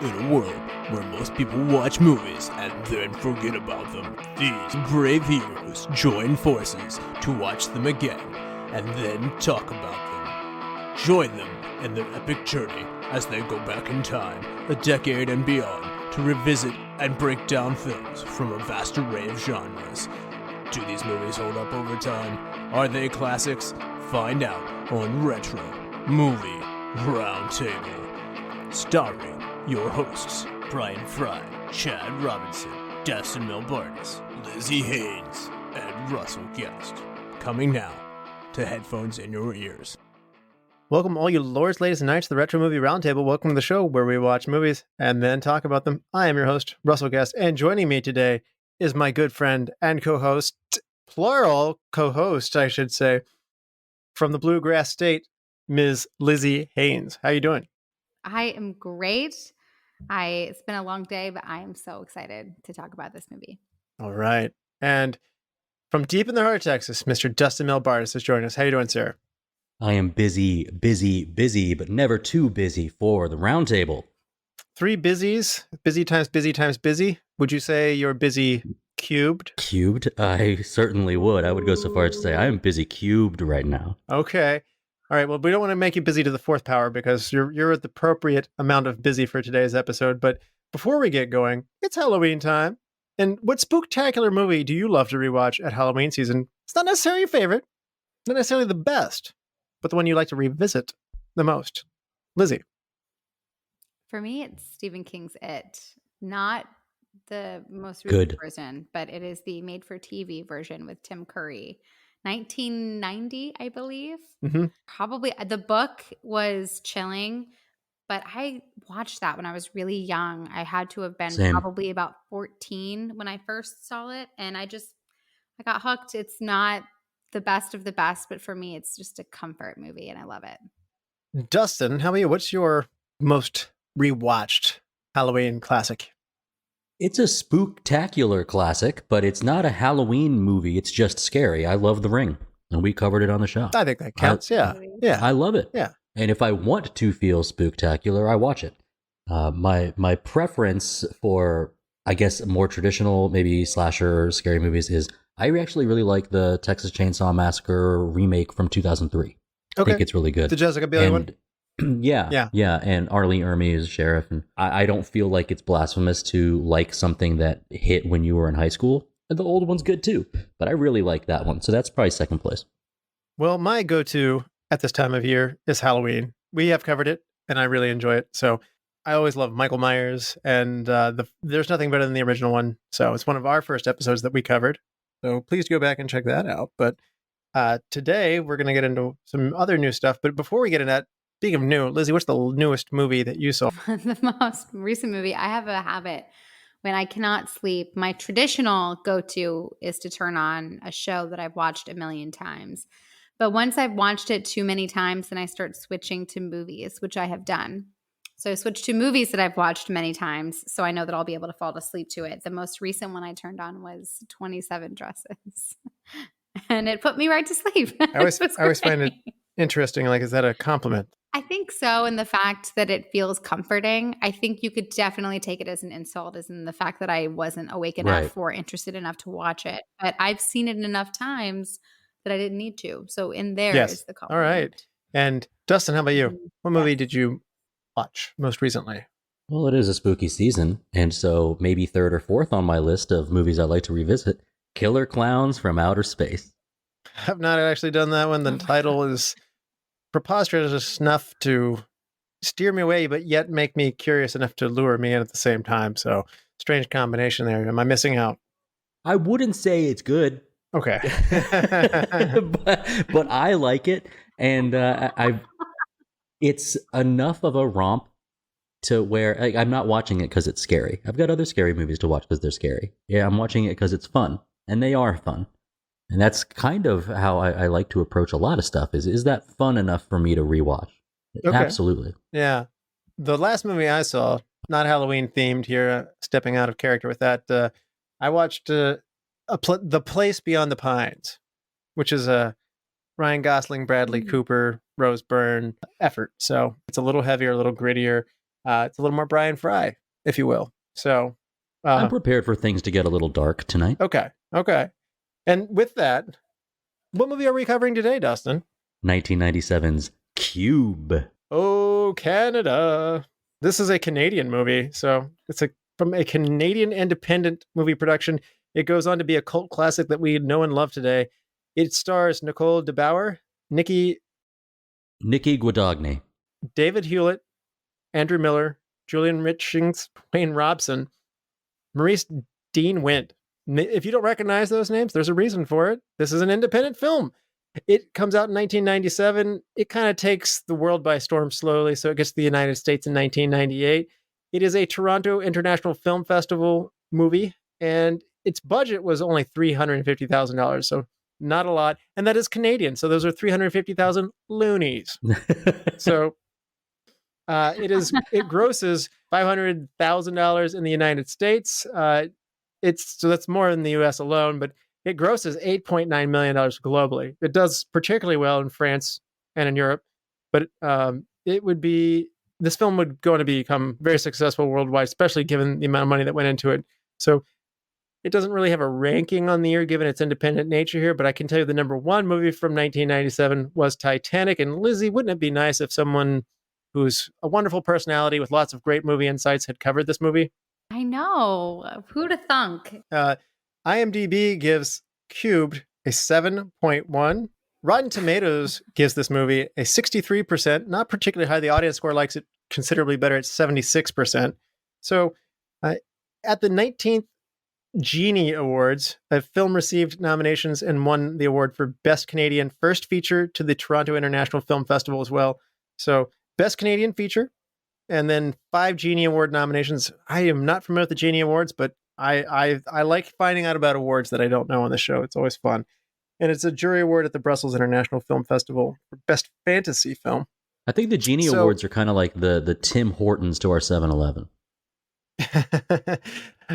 In a world where most people watch movies and then forget about them, these brave heroes join forces to watch them again and then talk about them. Join them in their epic journey as they go back in time, a decade and beyond, to revisit and break down films from a vast array of genres. Do these movies hold up over time? Are they classics? Find out on Retro Movie Roundtable. Starring your hosts, Brian Fry, Chad Robinson, Dustin Melbardis, Lizzy Haynes, and Russell Guest. Coming now to headphones in your ears. Welcome all you lords, ladies and knights, to the Retro Movie Roundtable. Welcome to the show where we watch movies and then talk about them. I am your host, Russell Guest, and joining me today is my good friend and co-host, plural co-host, I should say, from the Bluegrass State, Ms. Lizzy Haynes. How you doing? I am great. It's been a long day, but I am so excited to talk about this movie. All right. And from deep in the heart of Texas, Mr. Dustin Melbardis is joining us. How you doing, sir? I am busy, but never too busy for the roundtable. Three busies, busy times busy. Would you say you're busy cubed? Cubed? I certainly would. I would go so far as to say I am busy cubed right now. Okay. All right. Well, we don't want to make you busy to the fourth power because you're at the appropriate amount of busy for today's episode. But before we get going, it's Halloween time. And what spooktacular movie do you love to rewatch at Halloween season? It's not necessarily your favorite, not necessarily the best, but the one you like to revisit the most. Lizzy. For me, it's Stephen King's It. Not the most recent version, but it is the made-for-TV version with Tim Curry. 1990, I believe. Mm-hmm. Probably. The book was chilling, but I watched that when I was really young. I had to have been probably about 14 when I first saw it, and I got hooked. It's not the best of the best, but for me, it's just a comfort movie, and I love it. Dustin, how about you? What's your most rewatched Halloween classic? It's a spooktacular classic, but it's not a Halloween movie. It's just scary. I love The Ring, and we covered it on the show. I think that counts. Yeah. I love it. Yeah. And if I want to feel spooktacular, I watch it. My preference for, I guess, more traditional, maybe slasher scary movies is I actually really like the Texas Chainsaw Massacre remake from 2003. I think it's really good. The Jessica Biel one? Yeah. And Arlie Ermey is sheriff. And I don't feel like it's blasphemous to like something that hit when you were in high school. And the old one's good too, but I really like that one. So that's probably second place. Well, my go-to at this time of year is Halloween. We have covered it, and I really enjoy it. So I always love Michael Myers, and there's nothing better than the original one. So it's one of our first episodes that we covered. So please go back and check that out. But today we're going to get into some other new stuff. But before we get into that, speaking of new, Lizzy, what's the newest movie that you saw? The most recent movie. I have a habit when I cannot sleep. My traditional go-to is to turn on a show that I've watched a million times. But once I've watched it too many times, then I start switching to movies, which I have done. So I switched to movies that I've watched many times, so I know that I'll be able to fall asleep to it. The most recent one I turned on was 27 Dresses. And it put me right to sleep. I always find it interesting. Like, is that a compliment? I think so, and the fact that it feels comforting. I think you could definitely take it as an insult, as in the fact that I wasn't awake enough or interested enough to watch it. But I've seen it enough times that I didn't need to. So in there is the compliment. All right. And Dustin, how about you? What movie did you watch most recently? Well, it is a spooky season, and so maybe third or fourth on my list of movies I'd like to revisit, Killer Clowns from Outer Space. I've not actually done that one. The title is preposterous enough to steer me away, but yet make me curious enough to lure me in at the same time. So strange combination there. Am I missing out? I wouldn't say it's good. Okay. but I like it. And it's enough of a romp to where I'm not watching it because it's scary. I've got other scary movies to watch because they're scary. Yeah, I'm watching it because it's fun. And they are fun. And that's kind of how I like to approach a lot of stuff. Is that fun enough for me to rewatch? Okay. Absolutely. Yeah. The last movie I saw, not Halloween themed here, stepping out of character with that, I watched The Place Beyond the Pines, which is a Ryan Gosling, Bradley Cooper, Rose Byrne effort. So it's a little heavier, a little grittier. It's a little more Brian Fry, if you will. So I'm prepared for things to get a little dark tonight. Okay. And with that, what movie are we covering today, Dustin? 1997's Cube. Oh, Canada. This is a Canadian movie. So it's from a Canadian independent movie production. It goes on to be a cult classic that we know and love today. It stars Nicole de Boer, Nicky Guadagni, David Hewlett, Andrew Miller, Julian Richings, Wayne Robson, Maurice Dean Wint. If you don't recognize those names, there's a reason for it. This is an independent film. It comes out in 1997. It kind of takes the world by storm slowly, so it gets to the United States in 1998. It is a Toronto International Film Festival movie, and its budget was only $350,000, so not a lot. And that is Canadian, so those are 350,000 loonies. So it grosses $500,000 in the United States. So that's more in the US alone, but it grosses $8.9 million globally. It does particularly well in France and in Europe, but this film would go on to become very successful worldwide, especially given the amount of money that went into it. So it doesn't really have a ranking on the year given its independent nature here, but I can tell you the number one movie from 1997 was Titanic. And Lizzy, wouldn't it be nice if someone who's a wonderful personality with lots of great movie insights had covered this movie? I know. Who'd have thunk? IMDb gives Cubed a 7.1. Rotten Tomatoes gives this movie a 63%, not particularly high. The audience score likes it considerably better at 76%. So at the 19th Genie Awards, a film received nominations and won the award for Best Canadian First Feature to the Toronto International Film Festival as well. So Best Canadian Feature, and then 5 Genie Award nominations. I am not familiar with the Genie Awards, but I like finding out about awards that I don't know on the show. It's always fun. And it's a jury award at the Brussels International Film Festival for Best Fantasy Film. I think the Genie Awards are kind of like the Tim Hortons to our 7-Eleven.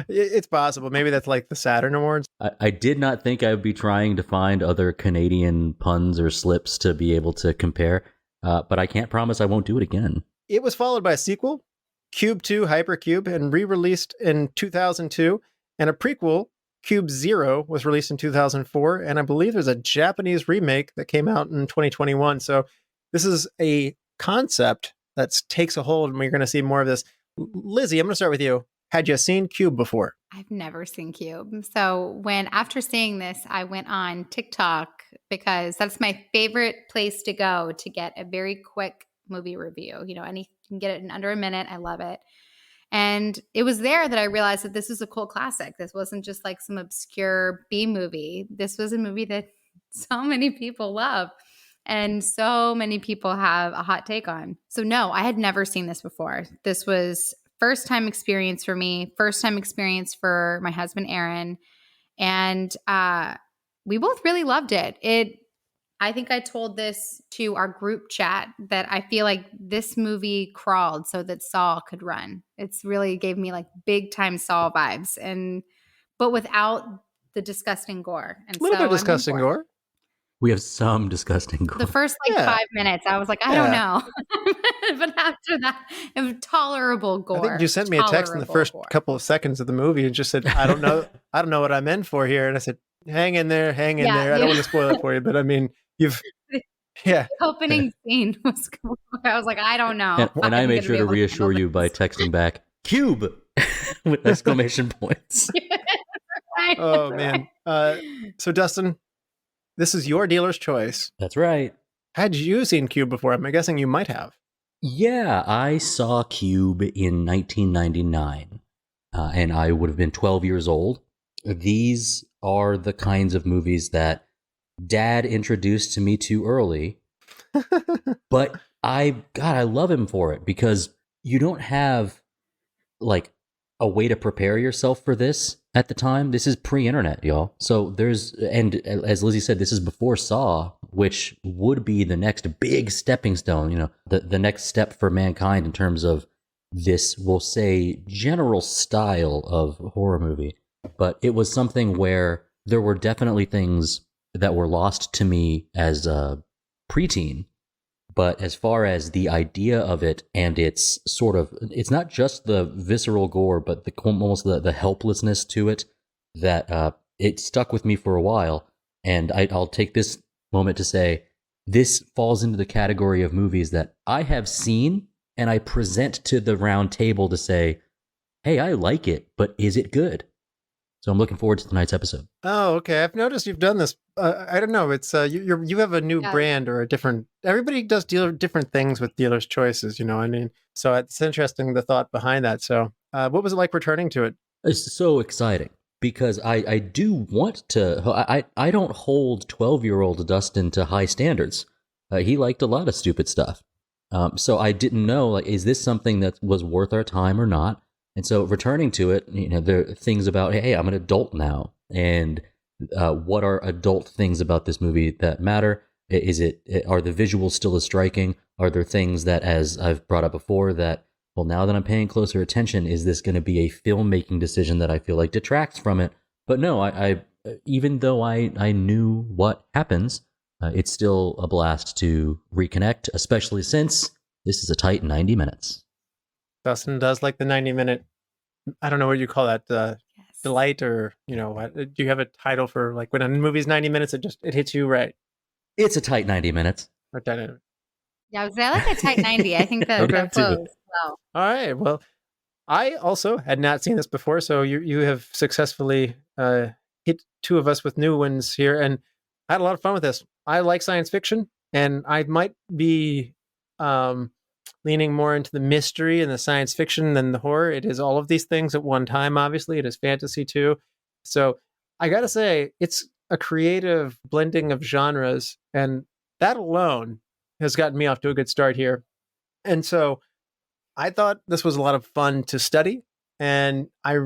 It's possible. Maybe that's like the Saturn Awards. I did not think I would be trying to find other Canadian puns or slips to be able to compare, but I can't promise I won't do it again. It was followed by a sequel, Cube 2 Hypercube, and re-released in 2002, and a prequel, Cube Zero, was released in 2004, and I believe there's a Japanese remake that came out in 2021. So this is a concept that takes a hold, and we're going to see more of this. Lizzy, I'm going to start with you. Had you seen Cube before? I've never seen Cube. So after seeing this, I went on TikTok because that's my favorite place to go to get a very quick movie review. You can get it in under a minute. I love it. And it was there that I realized that this is a cult classic. This wasn't just like some obscure B movie. This was a movie that so many people love and so many people have a hot take on. So no, I had never seen this before. This was first time experience for me, first time experience for my husband, Aaron. And we both really loved it. I think I told this to our group chat that I feel like this movie crawled so that Saw could run. It's really gave me like big time Saw vibes, but without the disgusting gore. And a little bit of disgusting gore. We have some disgusting gore. The first 5 minutes, I was like, I don't know. But after that, it was tolerable gore. I think you sent me a text in the first couple of seconds of the movie and just said, I don't know what I'm in for here. And I said, hang in there. I don't want to spoil it for you, but I mean, the opening scene was cool. I was like, I don't know. And I made sure to reassure you by texting back, Cube, with exclamation points. Oh, man. So, Dustin, this is your dealer's choice. That's right. Had you seen Cube before? I'm guessing you might have. Yeah, I saw Cube in 1999, and I would have been 12 years old. These are the kinds of movies that Dad introduced to me too early, but I love him for it because you don't have like a way to prepare yourself for this at the time. This is pre-internet, y'all. So and as Lizzy said, this is before Saw, which would be the next big stepping stone, the next step for mankind in terms of this, we'll say, general style of horror movie. But it was something where there were definitely things that were lost to me as a preteen, But as far as the idea of it, and it's not just the visceral gore, but almost the helplessness to it, that it stuck with me for a while. And I'll take this moment to say, this falls into the category of movies that I have seen, and I present to the round table to say, hey, I like it, but is it good? So I'm looking forward to tonight's episode. Oh, okay. I've noticed you've done this. I don't know. It's you have a new brand or a different. Everybody does different things with dealer's choices. You know, I mean, so it's interesting the thought behind that. So, what was it like returning to it? It's so exciting because I do want to. I don't hold 12-year-old Dustin to high standards. He liked a lot of stupid stuff. So I didn't know, like, is this something that was worth our time or not? And so returning to it, you know, there are things about, hey, I'm an adult now. And what are adult things about this movie that matter? Are the visuals still as striking? Are there things that, as I've brought up before, that, well, now that I'm paying closer attention, is this going to be a filmmaking decision that I feel like detracts from it? But no, I even though I knew what happens, it's still a blast to reconnect, especially since this is a tight 90 minutes. Dustin does like the 90-minute, I don't know what you call that, delight, or, you know, what, do you have a title for, like, when a movie's 90 minutes, it hits you right? It's a tight 90 minutes. Or 10. Yeah, I like a tight 90. I think that flows well. All right. Well, I also had not seen this before, so you have successfully hit two of us with new ones here, and I had a lot of fun with this. I like science fiction, and I might be leaning more into the mystery and the science fiction than the horror. It is all of these things at one time, obviously. It is fantasy too. So I gotta say, it's a creative blending of genres, and that alone has gotten me off to a good start here. And so I thought this was a lot of fun to study, and I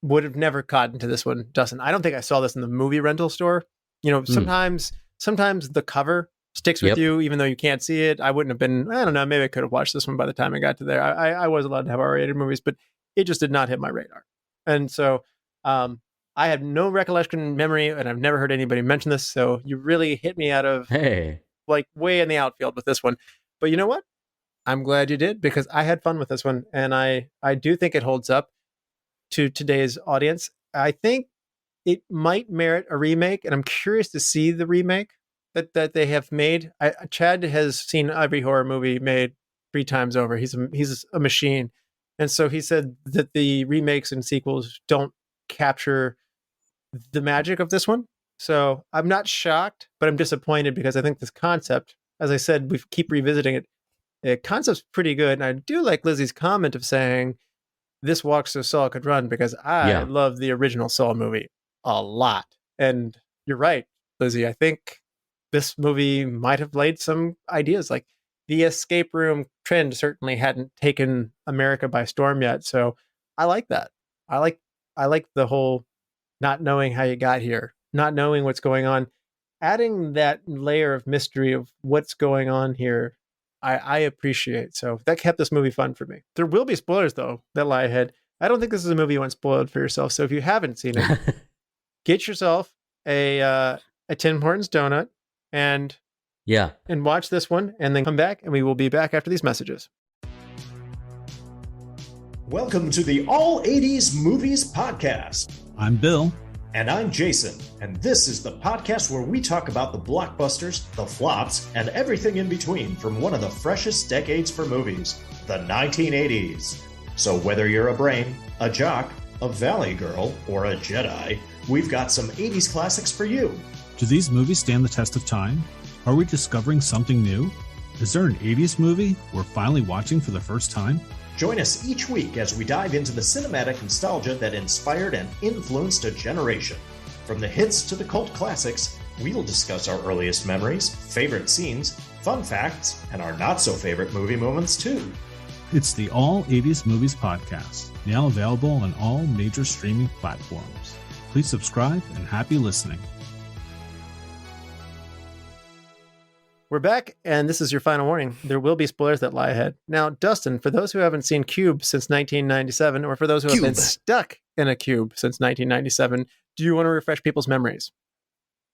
would have never caught into this one, Dustin. I don't think I saw this in the movie rental store. You know, sometimes the cover sticks with you, even though you can't see it. I wouldn't have been, I don't know, maybe I could have watched this one by the time I got to there. I was allowed to have R-rated movies, but it just did not hit my radar. And so I have no recollection memory, and I've never heard anybody mention this. So you really hit me out of, like, way in the outfield with this one. But you know what? I'm glad you did, because I had fun with this one, and I do think it holds up to today's audience. I think it might merit a remake, and I'm curious to see the remake that they have made. Chad has seen every horror movie made 3 times over. He's a machine, and so he said that the remakes and sequels don't capture the magic of this one. So I'm not shocked, but I'm disappointed, because I think this concept, as I said, we keep revisiting it. The concept's pretty good, and I do like Lizzy's comment of saying this walks so Saw could run, because I love the original Saw movie a lot. And you're right, Lizzy. I think this movie might have laid some ideas. Like, the escape room trend certainly hadn't taken America by storm yet. So I like that. I like the whole not knowing how you got here, not knowing what's going on, adding that layer of mystery of what's going on here. I appreciate. So that kept this movie fun for me. There will be spoilers, though, that lie ahead. I don't think this is a movie you want spoiled for yourself. So if you haven't seen it, get yourself a Tim Hortons donut and watch this one, and then come back, and we will be back after these messages. Welcome to the All 80s Movies Podcast. I'm Bill. And I'm Jason, and this is the podcast where we talk about the blockbusters, the flops, and everything in between from one of the freshest decades for movies, the 1980s. So whether you're a brain, a jock, a valley girl, or a Jedi, we've got some 80s classics for you. Do these movies stand the test of time? Are we discovering something new? Is there an 80s movie we're finally watching for the first time? Join us each week as we dive into the cinematic nostalgia that inspired and influenced a generation. From the hits to the cult classics, we'll discuss our earliest memories, favorite scenes, fun facts, and our not-so-favorite movie moments, too. It's the All 80s Movies Podcast, now available on all major streaming platforms. Please subscribe, and happy listening. We're back, and this is your final warning. There will be spoilers that lie ahead. Now, Dustin, for those who haven't seen Cube since 1997, or for those who have been stuck in a cube since 1997, do you want to refresh people's memories?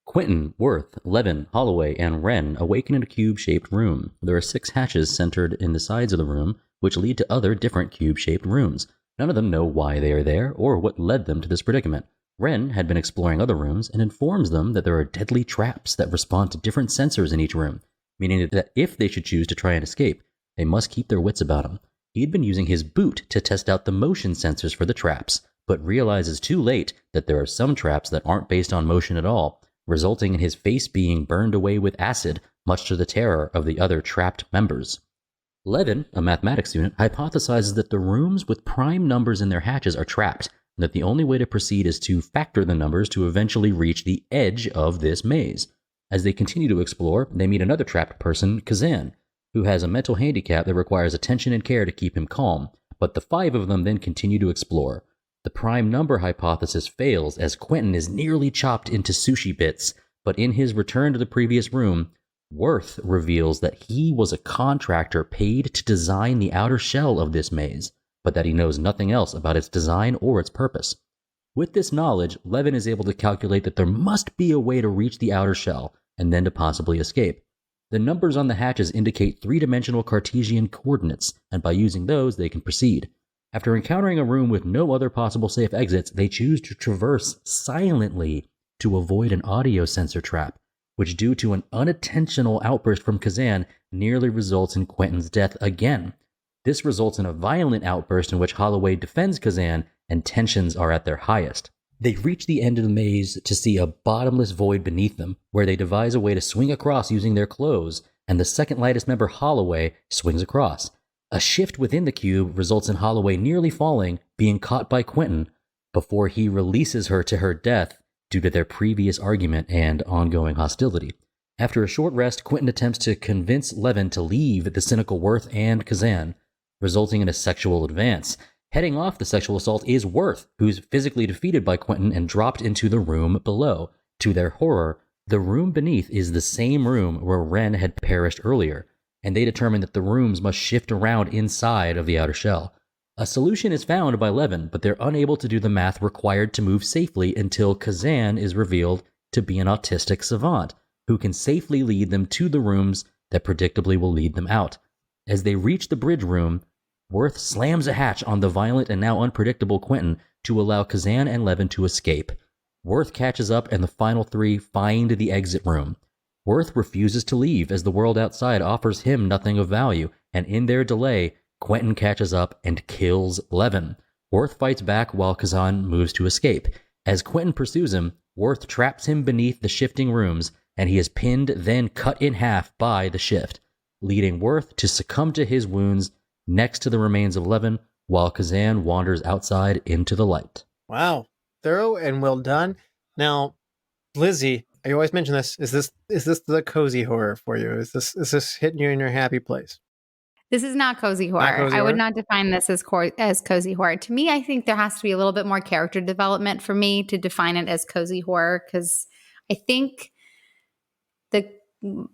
Quentin, Worth, Levin, Holloway, and Wren awaken in a cube-shaped room. There are 6 hatches centered in the sides of the room, which lead to other different cube-shaped rooms. None of them know why they are there or what led them to this predicament. Wren had been exploring other rooms and informs them that there are deadly traps that respond to different sensors in each room, meaning that if they should choose to try and escape, they must keep their wits about them. He had been using his boot to test out the motion sensors for the traps, but realizes too late that there are some traps that aren't based on motion at all, resulting in his face being burned away with acid, much to the terror of the other trapped members. Levin, a mathematics student, hypothesizes that the rooms with prime numbers in their hatches are trapped, and that the only way to proceed is to factor the numbers to eventually reach the edge of this maze. As they continue to explore, they meet another trapped person, Kazan, who has a mental handicap that requires attention and care to keep him calm, but the 5 of them then continue to explore. The prime number hypothesis fails as Quentin is nearly chopped into sushi bits, but in his return to the previous room, Worth reveals that he was a contractor paid to design the outer shell of this maze, but that he knows nothing else about its design or its purpose. With this knowledge, Levin is able to calculate that there must be a way to reach the outer shell, and then to possibly escape. The numbers on the hatches indicate 3-dimensional Cartesian coordinates, and by using those, they can proceed. After encountering a room with no other possible safe exits, they choose to traverse silently to avoid an audio sensor trap, which due to an unintentional outburst from Kazan nearly results in Quentin's death again. This results in a violent outburst in which Holloway defends Kazan, and tensions are at their highest. They reach the end of the maze to see a bottomless void beneath them, where they devise a way to swing across using their clothes, and the second lightest member, Holloway, swings across. A shift within the cube results in Holloway nearly falling, being caught by Quentin, before he releases her to her death due to their previous argument and ongoing hostility. After a short rest, Quentin attempts to convince Levin to leave the cynical Worth and Kazan, resulting in a sexual advance. Heading off the sexual assault is Worth, who's physically defeated by Quentin and dropped into the room below. To their horror, the room beneath is the same room where Wren had perished earlier, and they determine that the rooms must shift around inside of the outer shell. A solution is found by Levin, but they're unable to do the math required to move safely until Kazan is revealed to be an autistic savant, who can safely lead them to the rooms that predictably will lead them out. As they reach the bridge room, Worth slams a hatch on the violent and now unpredictable Quentin to allow Kazan and Levin to escape. Worth catches up and the final 3 find the exit room. Worth refuses to leave as the world outside offers him nothing of value, and in their delay, Quentin catches up and kills Levin. Worth fights back while Kazan moves to escape. As Quentin pursues him, Worth traps him beneath the shifting rooms, and he is pinned, then cut in half by the shift, leading Worth to succumb to his wounds next to the remains of Levin, while Kazan wanders outside into the light. Wow. Thorough and well done. Now, Lizzy, I always mention this. Is this the cozy horror for you? Is this hitting you in your happy place? This is not cozy horror. I would not define this as cozy horror. To me, I think there has to be a little bit more character development for me to define it as cozy horror, because I think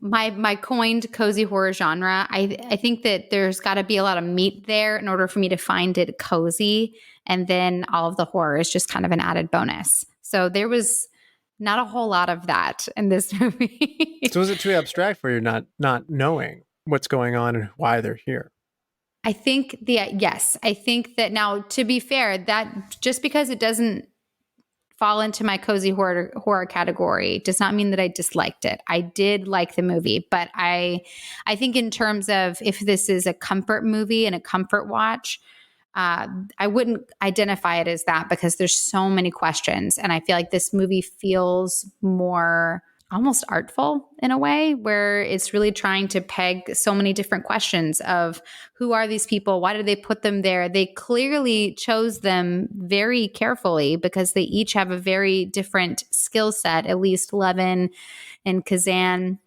my coined cozy horror genre, I think that there's got to be a lot of meat there in order for me to find it cozy, and then all of the horror is just kind of an added bonus. So there was not a whole lot of that in this movie. So is it too abstract for you not knowing what's going on and why they're here? I think yes. I think that now, to be fair, that just because it doesn't fall into my cozy horror category does not mean that I disliked it. I did like the movie, but I think in terms of if this is a comfort movie and a comfort watch, I wouldn't identify it as that, because there's so many questions, and I feel like this movie feels more almost artful in a way, where it's really trying to peg so many different questions of who are these people? Why did they put them there? They clearly chose them very carefully because they each have a very different skill set, at least Levin and Kazan,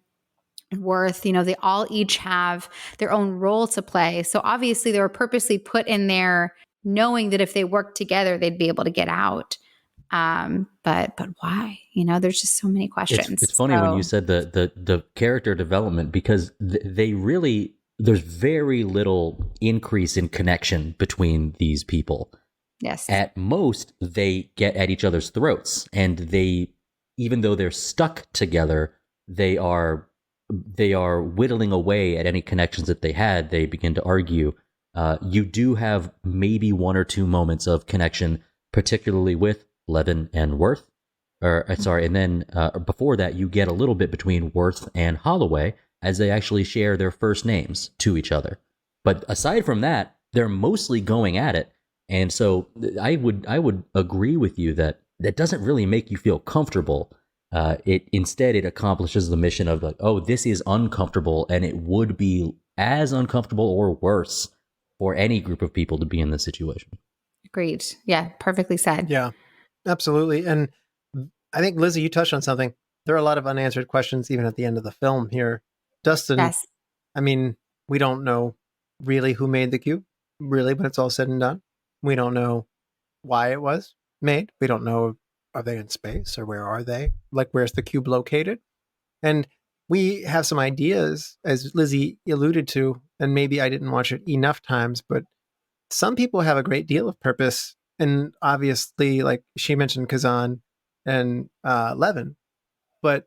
Worth, they all each have their own role to play. So obviously they were purposely put in there knowing that if they worked together, they'd be able to get out. But why? There's just so many questions. It's funny when you said the character development, because there's very little increase in connection between these people. Yes. At most, they get at each other's throats, and they even though they're stuck together, they are whittling away at any connections that they had. They begin to argue. You do have maybe one or two moments of connection, particularly with Levin and Worth. And then before that, you get a little bit between Worth and Holloway as they actually share their first names to each other. But aside from that, they're mostly going at it. And so I would agree with you that doesn't really make you feel comfortable. Instead, it accomplishes the mission of like, oh, this is uncomfortable, and it would be as uncomfortable or worse for any group of people to be in this situation. Agreed. Yeah, perfectly said. Yeah, absolutely. And I think, Lizzy, you touched on something. There are a lot of unanswered questions even at the end of the film here. Dustin, Yes. I mean, we don't know really who made the cube, really, when it's all said and done. We don't know why it was made. We don't know, are they in space or where are they? Like, where's the cube located? And we have some ideas, as Lizzy alluded to, and maybe I didn't watch it enough times, but some people have a great deal of purpose. And obviously, like she mentioned, Kazan and Levin, but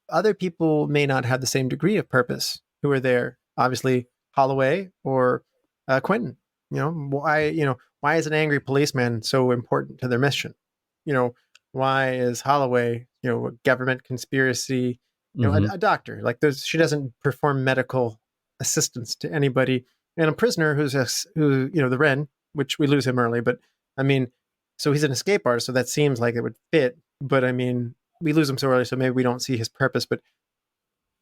other people may not have the same degree of purpose who are there. Obviously, Holloway or Quentin. Why is an angry policeman so important to their mission? Why is Holloway, a government conspiracy, a doctor? Like, she doesn't perform medical assistance to anybody. And a prisoner who, the Wren, which we lose him early, but I mean, so he's an escape artist, so that seems like it would fit. But I mean, we lose him so early, so maybe we don't see his purpose. But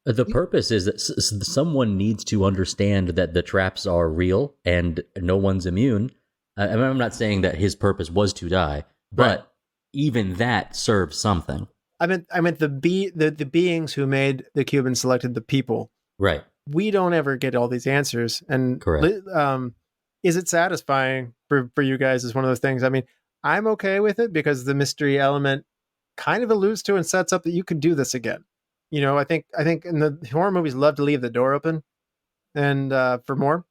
the purpose is that someone needs to understand that the traps are real and no one's immune. I'm not saying that his purpose was to die, but even that serves something. I meant the beings who made the cube and selected the people. Right. We don't ever get all these answers. And correct. Is it satisfying for you guys? Is one of those things. I mean, I'm okay with it because the mystery element kind of alludes to and sets up that you could do this again. I think in the horror movies love to leave the door open and for more.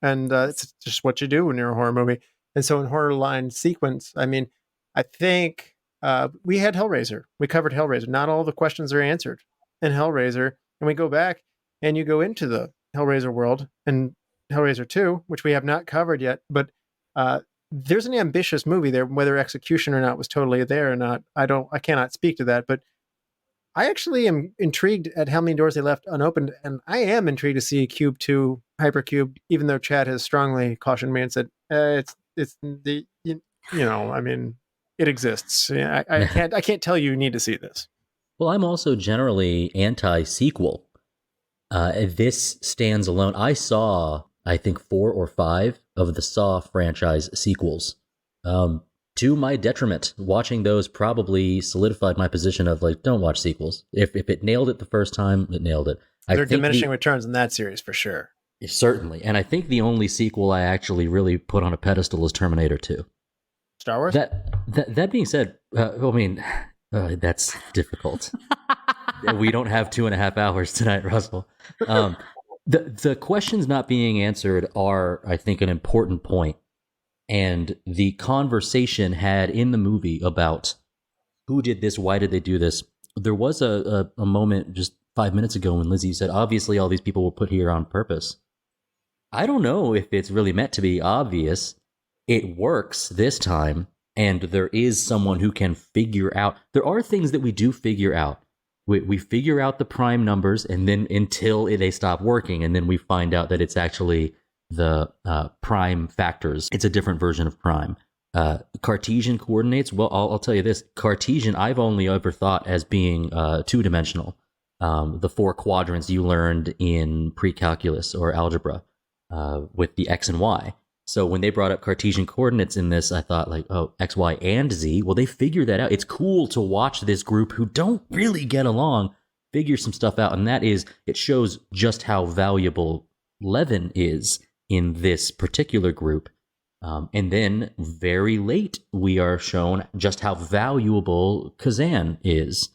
And it's just what you do when you're a horror movie. And so in Horror Line Sequence, I mean, I think we had Hellraiser. We covered Hellraiser. Not all the questions are answered in Hellraiser. And we go back and you go into the Hellraiser world and Hellraiser 2, which we have not covered yet. But there's an ambitious movie there. Whether execution or not was totally there or not, I cannot speak to that. But I actually am intrigued at how many doors they left unopened, and I am intrigued to see Cube 2 Hypercube, even though Chad has strongly cautioned me and said it's the I mean, it exists. Yeah, I can't tell you need to see this. Well, I'm also generally anti-sequel. This stands alone. I saw, I think, 4 or 5 of the Saw franchise sequels. To my detriment, watching those probably solidified my position of like, don't watch sequels. If it nailed it the first time, it nailed it. There are diminishing returns in that series for sure. Certainly. And I think the only sequel I actually really put on a pedestal is Terminator 2. Star Wars? That being said, that's difficult. We don't have 2.5 hours tonight, Russell. The questions not being answered are, I think, an important point. And the conversation had in the movie about who did this, why did they do this? There was a moment just 5 minutes ago when Lizzy said, obviously all these people were put here on purpose. I don't know if it's really meant to be obvious. It works this time, and there is someone who can figure out. There are things that we do figure out. We figure out the prime numbers, and then until they stop working, and then we find out that it's actually the prime factors. It's a different version of prime. Cartesian coordinates, well, I'll tell you this. Cartesian, I've only ever thought as being two-dimensional. The 4 quadrants you learned in pre-calculus or algebra with the X and Y. So when they brought up Cartesian coordinates in this, I thought like, oh, X, Y, and Z. Well, they figured that out. It's cool to watch this group who don't really get along figure some stuff out. And that is, it shows just how valuable Levin is in this particular group. And then very late, we are shown just how valuable Kazan is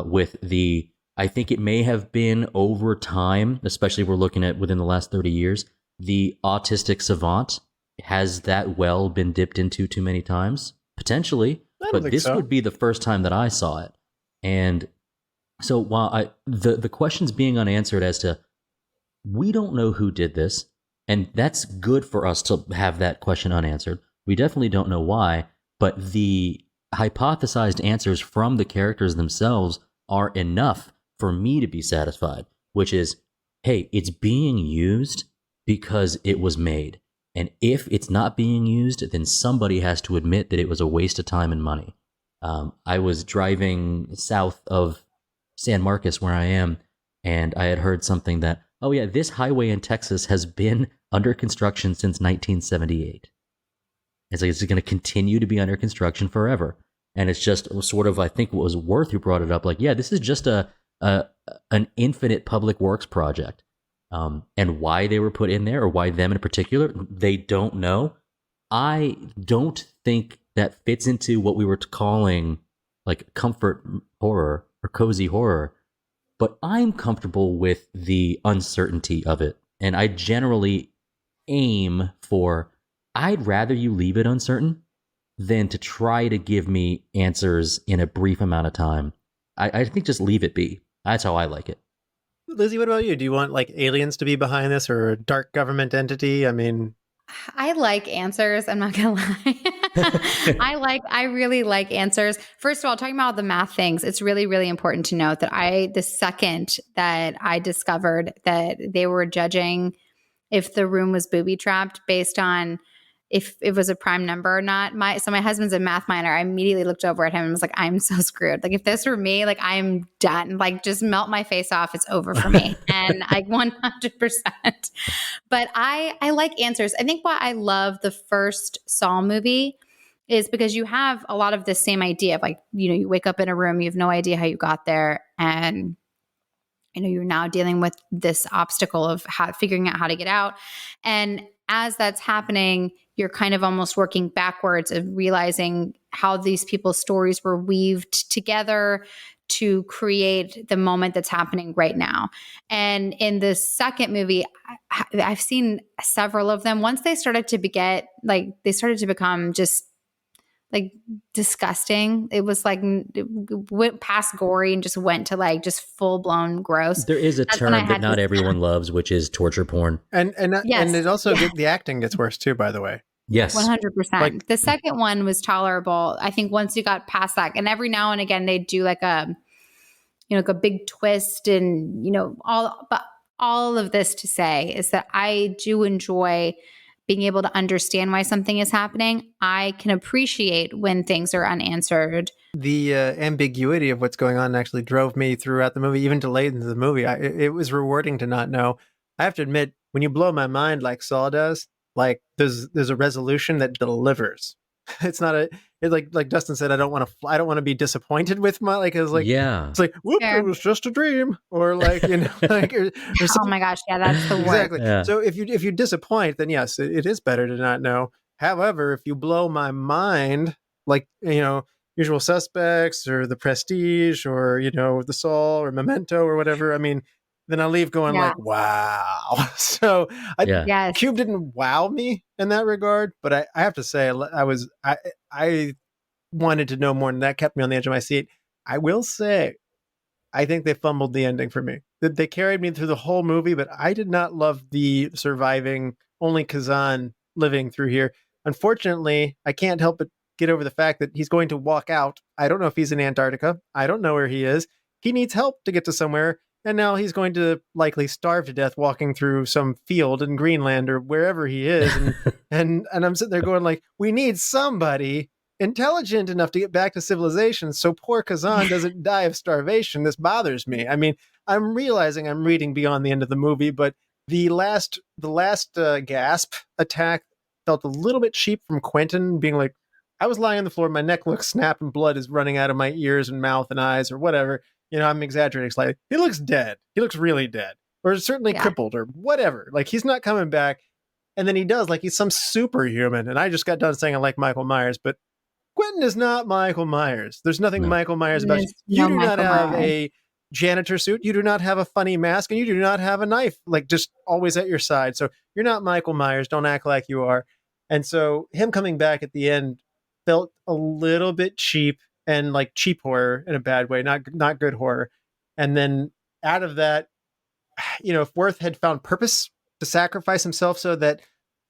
with the, I think it may have been over time, especially we're looking at within the last 30 years, the autistic savant. Has that well been dipped into too many times? Potentially. I don't but think this so. would be the first time that I saw it. And so while the question's being unanswered as to, we don't know who did this, and that's good for us to have that question unanswered. We definitely don't know why, but the hypothesized answers from the characters themselves are enough for me to be satisfied, which is, hey, it's being used because it was made. And if it's not being used, then somebody has to admit that it was a waste of time and money. I was driving south of San Marcos, where I am, and I had heard something that, oh yeah, this highway in Texas has been under construction since 1978. It's like it's going to continue to be under construction forever. And it's just sort of, I think what was Worth who brought it up, like, yeah, this is just an infinite public works project. And why they were put in there, or why them in particular, they don't know. I don't think that fits into what we were calling like comfort horror or cozy horror, but I'm comfortable with the uncertainty of it. And I generally aim for, I'd rather you leave it uncertain than to try to give me answers in a brief amount of time. I think just leave it be. That's how I like it. Lizzy, what about you? Do you want like aliens to be behind this, or a dark government entity? I mean, I like answers. I'm not gonna lie. I really like answers. First of all, talking about the math things, it's really, really important to note that the second that I discovered that they were judging if the room was booby trapped based on if it was a prime number or not. My husband's a math minor. I immediately looked over at him and was like, I'm so screwed. Like, if this were me, like, I'm done. Like, just melt my face off. It's over for me. And I 100%. But I like answers. I think why I love the first Saw movie is because you have a lot of the same idea of, like, you know, you wake up in a room, you have no idea how you got there, and you know, you're now dealing with this obstacle of figuring out how to get out. And as that's happening, you're kind of almost working backwards of realizing how these people's stories were weaved together to create the moment that's happening right now. And in the second movie, I've seen several of them. Once they started to become just like disgusting. It was like it went past gory and just went to like just full blown gross. There is a term that not everyone loves, which is torture porn. And it also the acting gets worse too, by the way. Yes, 100%. The second one was tolerable. I think once you got past that, and every now and again they do like a big twist, and you know, all of this to say is that I do enjoy being able to understand why something is happening. I can appreciate when things are unanswered. The ambiguity of what's going on actually drove me throughout the movie, even to late into the movie. It was rewarding to not know. I have to admit, when you blow my mind like Saw does, like there's a resolution that delivers. It's not it's like Dustin said, I don't want to be disappointed with my, like, it's like, yeah, it's like, whoop, It was just a dream, or like, you know, like, or oh my gosh, yeah, that's the worst. Exactly. Yeah. So if you disappoint, then yes, it is better to not know. However, if you blow my mind, like, you know, Usual Suspects or The Prestige or, you know, The Saw or Memento or whatever, I mean, then I leave going like, wow. So Cube didn't wow me in that regard, but I have to say I wanted to know more, and that kept me on the edge of my seat. I will say, I think they fumbled the ending for me. They carried me through the whole movie, but I did not love the surviving, only Kazan living through here. Unfortunately, I can't help but get over the fact that he's going to walk out. I don't know if he's in Antarctica. I don't know where he is. He needs help to get to somewhere. And now he's going to likely starve to death walking through some field in Greenland or wherever he is. And I'm sitting there going like, we need somebody intelligent enough to get back to civilization so poor Kazan doesn't die of starvation. This bothers me. I mean, I'm realizing I'm reading beyond the end of the movie, but the last gasp attack felt a little bit cheap from Quentin being like, I was lying on the floor, my neck looks snapped and blood is running out of my ears and mouth and eyes or whatever. You know, I'm exaggerating slightly. He looks dead. He looks really dead, or certainly crippled or whatever. Like, he's not coming back. And then he does, like he's some superhuman. And I just got done saying I like Michael Myers, but Quentin is not Michael Myers. There's nothing Michael Myers about you. You do not have a janitor suit. You do not have a funny mask, and you do not have a knife, like, just always at your side. So you're not Michael Myers. Don't act like you are. And so him coming back at the end felt a little bit cheap, and like cheap horror in a bad way, not good horror. And then out of that, if Worth had found purpose to sacrifice himself so that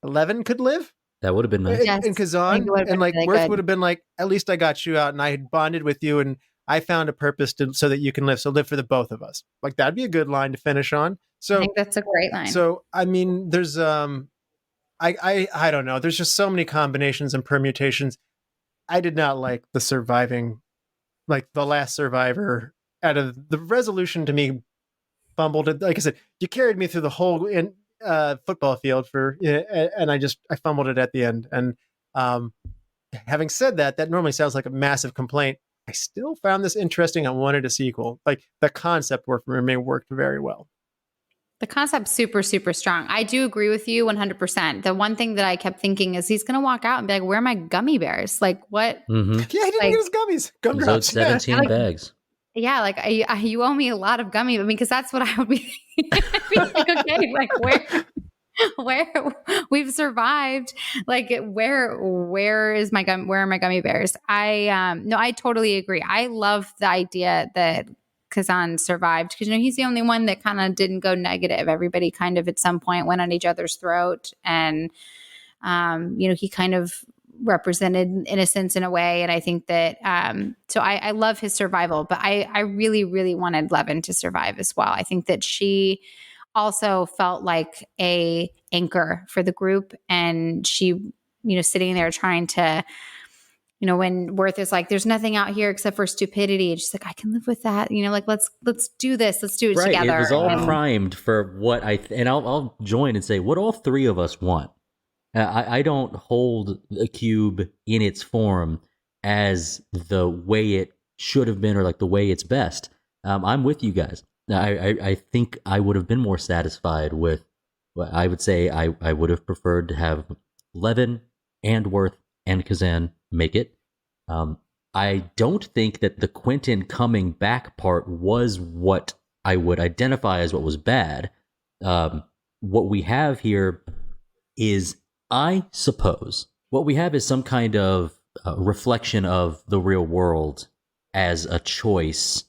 11 could live That would have been nice. Yes, in I think Kazan, it would've and been like really Worth good. would have been like, at least I got you out and I had bonded with you and I found a purpose so that you can live. So live for the both of us. Like that'd be a good line to finish on. I So, think that's a great line. so I mean, there's I don't know. There's just so many combinations and permutations. I did not like the surviving, like the last survivor out of the resolution to me fumbled it. Like I said, you carried me through the whole football field and I fumbled it at the end. And having said that, that normally sounds like a massive complaint. I still found this interesting. I wanted a sequel. Like the concept worked very well. The concept's super, super strong. I do agree with you 100%. The one thing that I kept thinking is he's going to walk out and be like, where are my gummy bears? Like what? Mm-hmm. Yeah, he didn't Like- get his gummies. Gumdrops. Yeah. 17 Like- bags. Yeah, like you owe me a lot of gummy. I mean, because that's what I would be thinking. I'd be like, okay, like where we've survived, like where is my where are my gummy bears? I totally agree. I love the idea that Kazan survived because he's the only one that kind of didn't go negative. Everybody kind of at some point went on each other's throat, and he kind of represented innocence in a way. And I think that so I love his survival, but I really, really wanted Levin to survive as well. I think that she also felt like a anchor for the group, and she, sitting there trying to, when Worth is like, there's nothing out here except for stupidity. And she's like, I can live with that. Like, let's do this. Let's do it Right. together. It was all And- primed for what and I'll join and say what all three of us want. I don't hold a cube in its form as the way it should have been or like the way it's best. I'm with you guys. I think I would have been more satisfied with, I would say I would have preferred to have Levin and Worth and Kazan make it. I don't think that the Quentin coming back part was what I would identify as what was bad. What we have here is, I suppose, what we have is some kind of reflection of the real world as a choice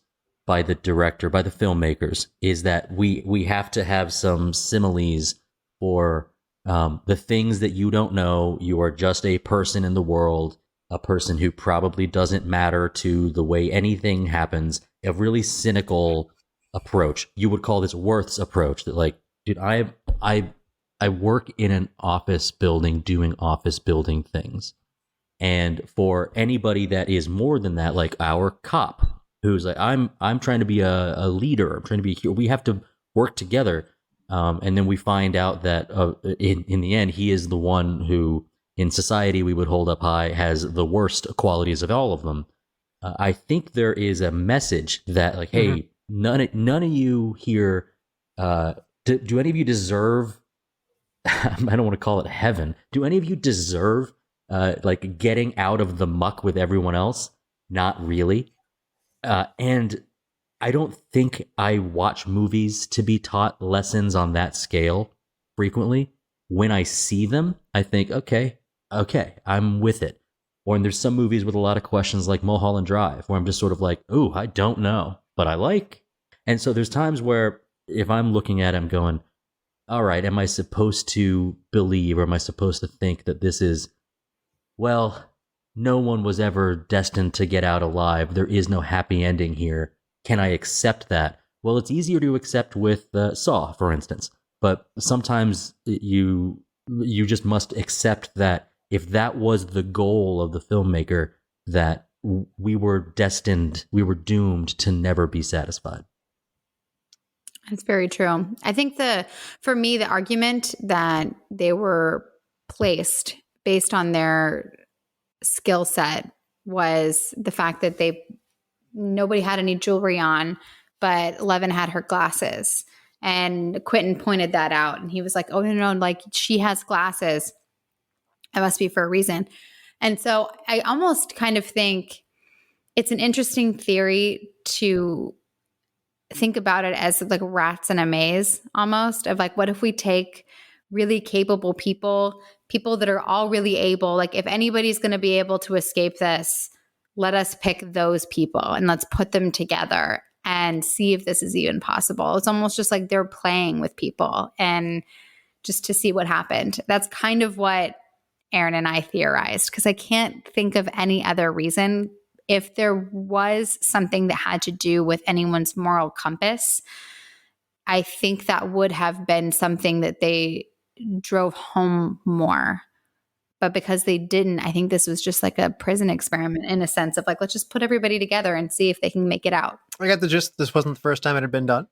by the director, by the filmmakers, is that we have to have some similes for the things that you don't know. You are just a person in the world, a person who probably doesn't matter to the way anything happens, a really cynical approach. You would call this Worth's approach, that like, dude, I work in an office building doing office building things. And for anybody that is more than that, like our cop, who's like, I'm trying to be a leader. I'm trying to be here. We have to work together. And then we find out that in the end, he is the one who in society we would hold up high, has the worst qualities of all of them. I think there is a message that like, hey, none of you here, do any of you deserve, I don't want to call it heaven. Do any of you deserve like getting out of the muck with everyone else? Not really. And I don't think I watch movies to be taught lessons on that scale frequently. When I see them, I think, okay, I'm with it. Or there's some movies with a lot of questions like Mulholland Drive, where I'm just sort of like, ooh, I don't know, but I like. And so there's times where if I'm looking at it, I'm going, all right, am I supposed to believe, or am I supposed to think that this is, well, no one was ever destined to get out alive. There is no happy ending here. Can I accept that? Well, it's easier to accept with Saw, for instance. But sometimes you just must accept that if that was the goal of the filmmaker, that we were doomed to never be satisfied. That's very true. I think for me, the argument that they were placed based on their skill set was the fact that nobody had any jewelry on, but Levin had her glasses. And Quentin pointed that out, and he was like, oh, no, like she has glasses. It must be for a reason. And so I almost kind of think it's an interesting theory to think about it as like rats in a maze almost, of like, what if we take really capable people that are all really able. Like if anybody's going to be able to escape this, let us pick those people and let's put them together and see if this is even possible. It's almost just like they're playing with people and just to see what happened. That's kind of what Aaron and I theorized, because I can't think of any other reason. If there was something that had to do with anyone's moral compass, I think that would have been something that they drove home more. But because they didn't, I think this was just like a prison experiment in a sense of like, let's just put everybody together and see if they can make it out. I got the gist. This wasn't the first time it had been done.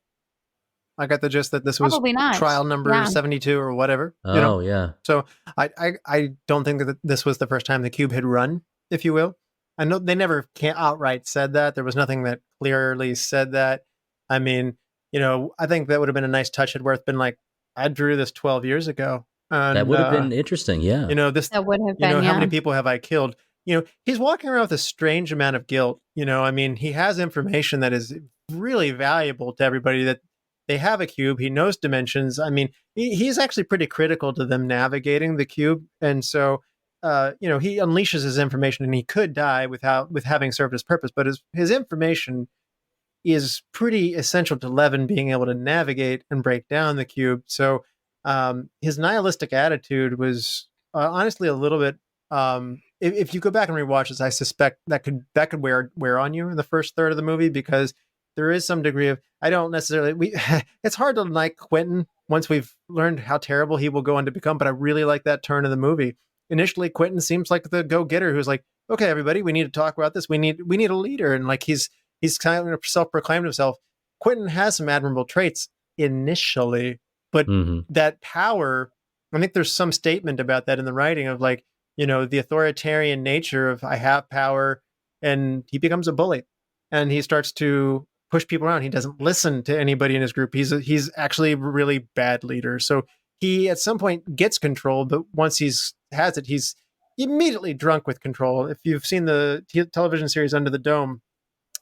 I got the gist that this was Probably not. trial number 72 or whatever. Oh, yeah. So I don't think that this was the first time the cube had run, if you will. I know they never outright said that. There was nothing that clearly said that. I mean, I think that would have been a nice touch. Had Worth been like, I drew this 12 years ago. And, that would have been interesting, yeah. That would have been, how many people have I killed? He's walking around with a strange amount of guilt. I mean, he has information that is really valuable to everybody, that they have a cube. He knows dimensions. I mean, he's actually pretty critical to them navigating the cube. And so, he unleashes his information, and he could die with having served his purpose. But his information is pretty essential to Levin being able to navigate and break down the cube. So his nihilistic attitude was honestly a little bit. If you go back and rewatch this, I suspect that could wear on you in the first third of the movie, because there is some degree of, I don't necessarily, it's hard to like Quentin once we've learned how terrible he will go on to become, but I really like that turn of the movie. Initially, Quentin seems like the go-getter who's like, okay, everybody, we need to talk about this. We need a leader. And like, he's kind of self-proclaimed himself. Quentin has some admirable traits initially, but that power, I think there's some statement about that in the writing of like, the authoritarian nature of I have power, and he becomes a bully and he starts to push people around. He doesn't listen to anybody in his group. He's actually a really bad leader. So he at some point gets control, but once he's immediately drunk with control. If you've seen the television series Under the Dome,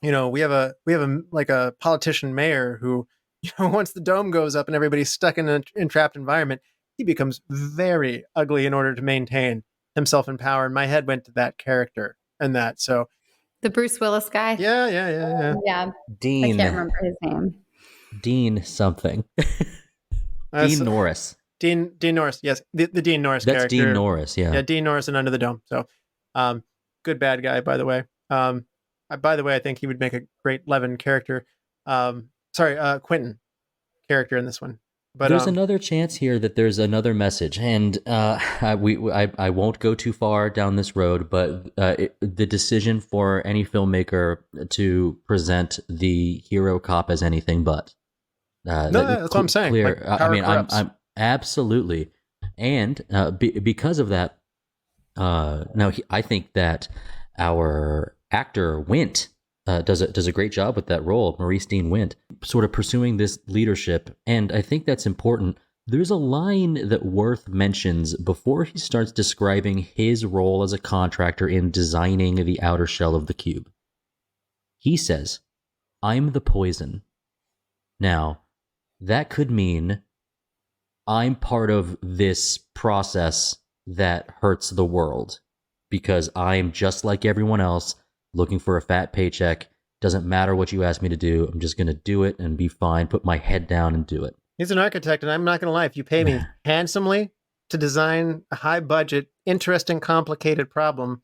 we have a politician mayor who, once the dome goes up and everybody's stuck in an entrapped environment, he becomes very ugly in order to maintain himself in power. And my head went to that character and that. So the Bruce Willis guy. Yeah. Dean. I can't remember his name. Dean something. Dean Norris. Dean Norris. Yes. The Dean Norris That's character. Dean Norris. Yeah. Yeah. Dean Norris in Under the Dome. So, good bad guy, by the way. By the way, I think he would make a great Levin character. Quentin character in this one. But there's another chance here that there's another message, and I won't go too far down this road, but the decision for any filmmaker to present the hero cop as anything but. That's what I'm saying. Clear, like, I'm absolutely, and because of that, I think that our actor Wint does a great job with that role, Maurice Dean Wint, sort of pursuing this leadership. And I think that's important. There's a line that Worth mentions before he starts describing his role as a contractor in designing the outer shell of the cube. He says, "I'm the poison." Now, that could mean I'm part of this process that hurts the world because I'm just like everyone else, looking for a fat paycheck. Doesn't matter what you ask me to do. I'm just going to do it and be fine. Put my head down and do it. He's an architect, and I'm not going to lie. If you pay me handsomely to design a high budget, interesting, complicated problem,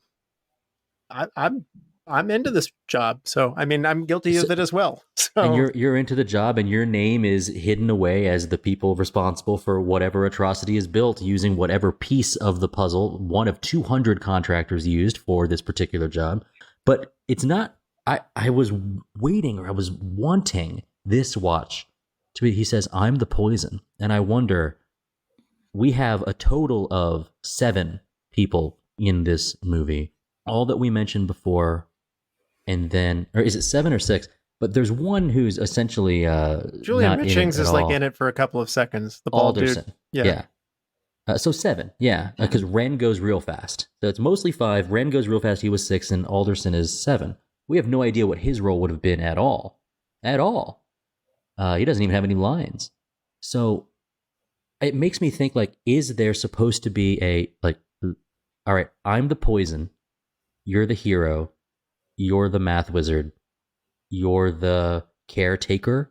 I'm into this job. So, I mean, I'm guilty of it as well. So, and you're into the job, and your name is hidden away as the people responsible for whatever atrocity is built using whatever piece of the puzzle one of 200 contractors used for this particular job. But it's not, I was waiting, or I was wanting this watch to be, he says, "I'm the poison." And I wonder, we have a total of 7 people in this movie, all that we mentioned before. And then, or is it 7 or 6? But there's one who's essentially Julian not Richings in it is at like all. in it for a couple of seconds. The bald Alderson. dude. Yeah. So 7, yeah, because Ren goes real fast. So it's mostly 5. Ren goes real fast. He was 6, and Alderson is 7. We have no idea what his role would have been at all. At all. He doesn't even have any lines. So it makes me think, like, is there supposed to be a, like, all right, I'm the poison, you're the hero, you're the math wizard, you're the caretaker?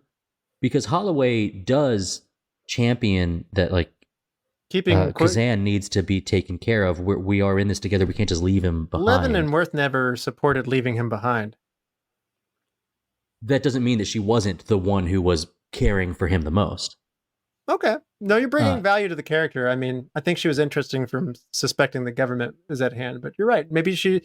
Because Holloway does champion that, like, Keeping Kazan needs to be taken care of. We are in this together. We can't just leave him behind. Levin and Worth never supported leaving him behind. That doesn't mean that she wasn't the one who was caring for him the most. Okay. No, you're bringing value to the character. I mean, I think she was interesting from suspecting the government is at hand, but you're right. Maybe she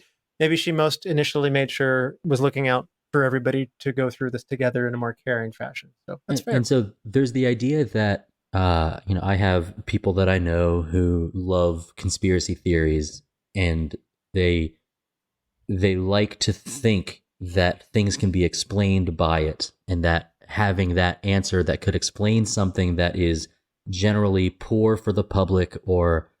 most initially made sure was looking out for everybody to go through this together in a more caring fashion. So that's fair. And so there's the idea that, I have people that I know who love conspiracy theories, and they like to think that things can be explained by it, and that having that answer that could explain something that is generally poor for the public or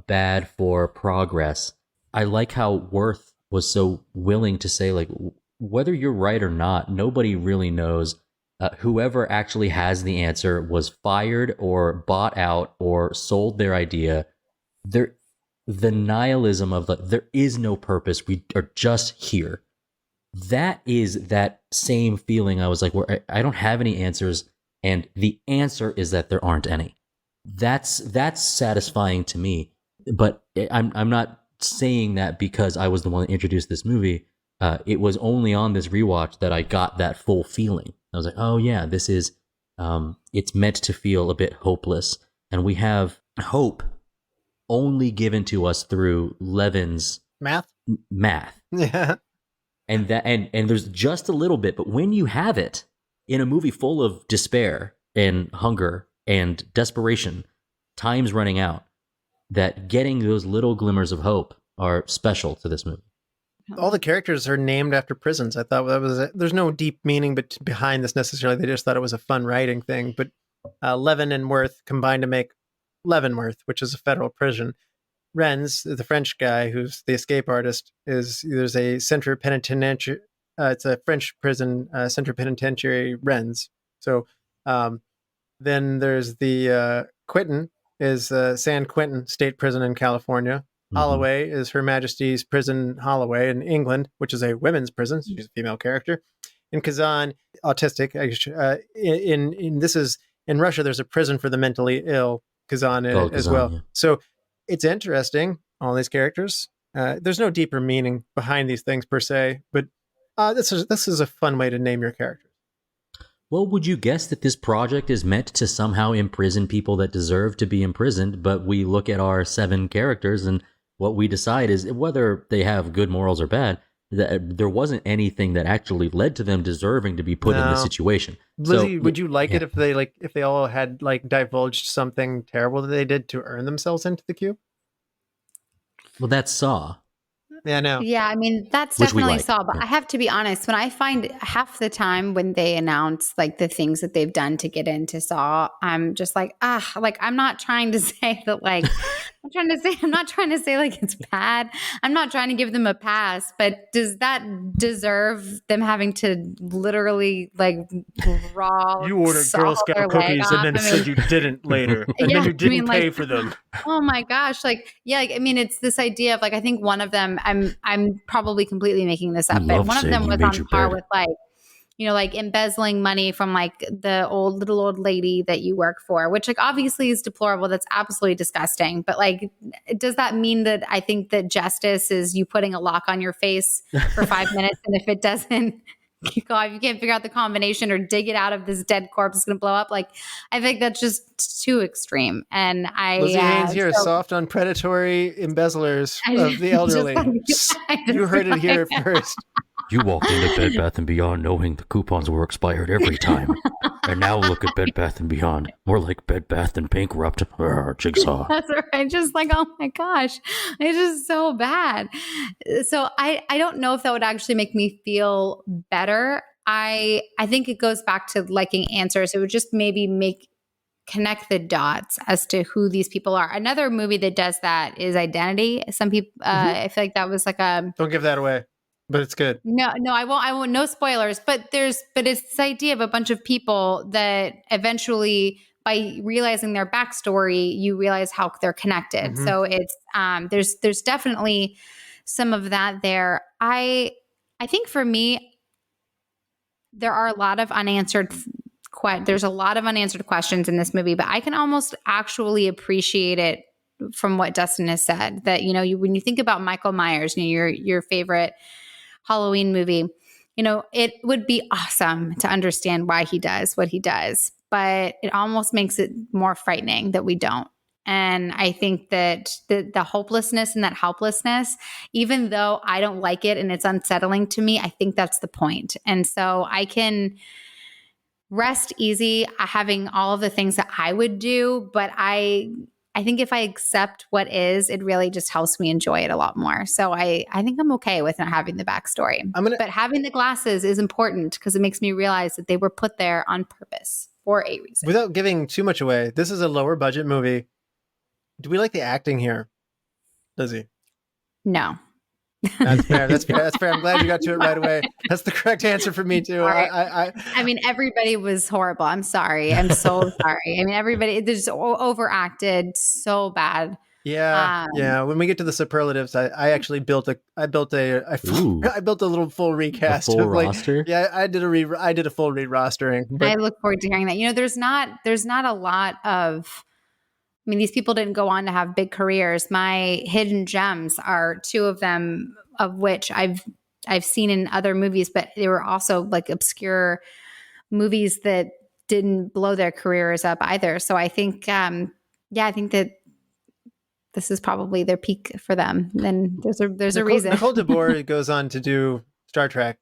bad for progress. I like how Worth was so willing to say, like, whether you're right or not, nobody really knows. Whoever actually has the answer was fired or bought out or sold their idea. The nihilism of there is no purpose. We are just here. That is that same feeling. I was like, where I don't have any answers, and the answer is that there aren't any. That's satisfying to me. But I'm not saying that because I was the one that introduced this movie. It was only on this rewatch that I got that full feeling. I was like, oh yeah, this is, it's meant to feel a bit hopeless. And we have hope only given to us through Levin's math. Yeah. And there's just a little bit, but when you have it in a movie full of despair and hunger and desperation, time's running out, that getting those little glimmers of hope are special to this movie. All the characters are named after prisons. I thought that was there's no deep meaning behind this necessarily. They just thought it was a fun writing thing. But Levin and Worth combined to make Leavenworth, which is a federal prison. Rennes, the French guy who's the escape artist, there's a centre penitentiary. It's a French prison, centre penitentiary, Rennes. So then there's the Quentin is San Quentin State Prison in California. Holloway is Her Majesty's Prison Holloway in England, which is a women's prison. So she's a female character. In Kazan, autistic. In Russia, there's a prison for the mentally ill, Kazan in it as well. Yeah. So it's interesting, all these characters. There's no deeper meaning behind these things per se, but this is a fun way to name your characters. Well, would you guess that this project is meant to somehow imprison people that deserve to be imprisoned, but we look at our 7 characters and what we decide is whether they have good morals or bad, that there wasn't anything that actually led to them deserving to be put in this situation. Lizzy, would you like it if they all had divulged something terrible that they did to earn themselves into the cube? Well, that's Saw. Yeah, I know. Yeah, I mean, that's definitely Saw, but I have to be honest, when I find half the time when they announce the things that they've done to get into Saw, I'm just like, I'm not trying to say that I'm not trying to say it's bad. I'm not trying to give them a pass, but does that deserve them having to literally raw? You ordered Girl Scout cookies and then said you didn't later, and then you didn't pay for them. Oh my gosh! It's this idea of I think one of them. I'm probably completely making this up, but one of them was on par with embezzling money from the little old lady that you work for, which obviously is deplorable. That's absolutely disgusting. But does that mean that I think that justice is you putting a lock on your face for 5 minutes, and if it doesn't, if you can't figure out the combination or dig it out of this dead corpse, it's going to blow up? I think that's just too extreme. And Lizzy Haynes here, soft on predatory embezzlers of the elderly. You heard it here first. You walked into Bed Bath & Beyond knowing the coupons were expired every time. And now look at Bed Bath & Beyond. More like Bed Bath & Bankrupt. Jigsaw. That's right. Just oh my gosh. It's just so bad. So I don't know if that would actually make me feel better. I think it goes back to liking answers. It would just maybe connect the dots as to who these people are. Another movie that does that is Identity. Some people, I feel like that was Don't give that away. But it's good. No, I won't. No spoilers. But it's this idea of a bunch of people that eventually by realizing their backstory, you realize how they're connected. Mhm. So it's there's definitely some of that there. I think for me, there are a lot of unanswered there's a lot of unanswered questions in this movie, but I can almost actually appreciate it from what Dustin has said, that, you know, when you think about Michael Myers, you know, your favorite Halloween movie, you know, it would be awesome to understand why he does what he does, but it almost makes it more frightening that we don't. And I think that the hopelessness and that helplessness, even though I don't like it and it's unsettling to me, I think that's the point. And so I can rest easy having all of the things that I would do, but I think if I accept what is, it really just helps me enjoy it a lot more. So I think I'm okay with not having the backstory. But having the glasses is important because it makes me realize that they were put there on purpose for a reason. Without giving too much away, this is a lower budget movie. Do we like the acting here, Lizzy? No. That's fair. That's fair. That's fair. I'm glad you got to it right away. That's the correct answer for me too. I mean, everybody was horrible. I'm sorry. I'm so sorry. I mean, everybody just overacted so bad. Yeah, yeah. When we get to the superlatives, I actually built a little full recast. A full of roster? Yeah, I did a full re-rostering. But I look forward to hearing that. You know, there's not a lot of. I mean, these people didn't go on to have big careers. My hidden gems are two of them, of which I've seen in other movies, but they were also like obscure movies that didn't blow their careers up either. So I think, I think that this is probably their peak for them. And there's a reason. Nicole Boer goes on to do Star Trek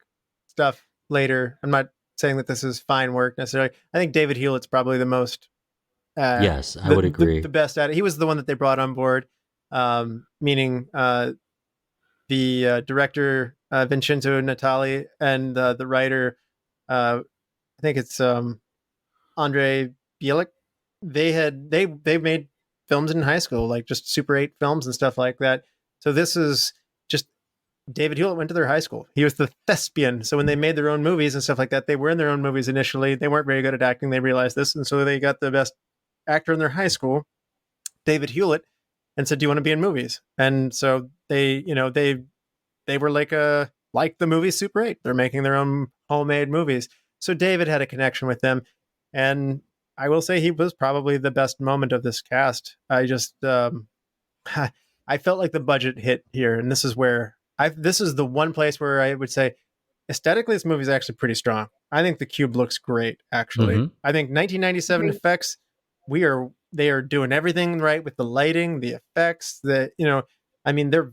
stuff later. I'm not saying that this is fine work necessarily. I think David Hewlett's probably the most. Yes, I would agree. The best at it. He was the one that they brought on board, meaning the director, Vincenzo Natali, and the writer, I think it's Andre Bielik. They made films in high school, like just Super 8 films and stuff like that. So this is just David Hewlett went to their high school. He was the thespian. So when they made their own movies and stuff like that, they were in their own movies initially. They weren't very good at acting. They realized this, and so they got the best actor in their high school, David Hewlett, and said, "Do you want to be in movies?" And so they were like the movie Super 8. They're making their own homemade movies. So David had a connection with them, and I will say he was probably the best moment of this cast. I just I felt like the budget hit here, and this is where this is the one place where I would say aesthetically this movie is actually pretty strong. I think the cube looks great, actually. Mm-hmm. I think 1997 effects, they are doing everything right with the lighting, the effects, they're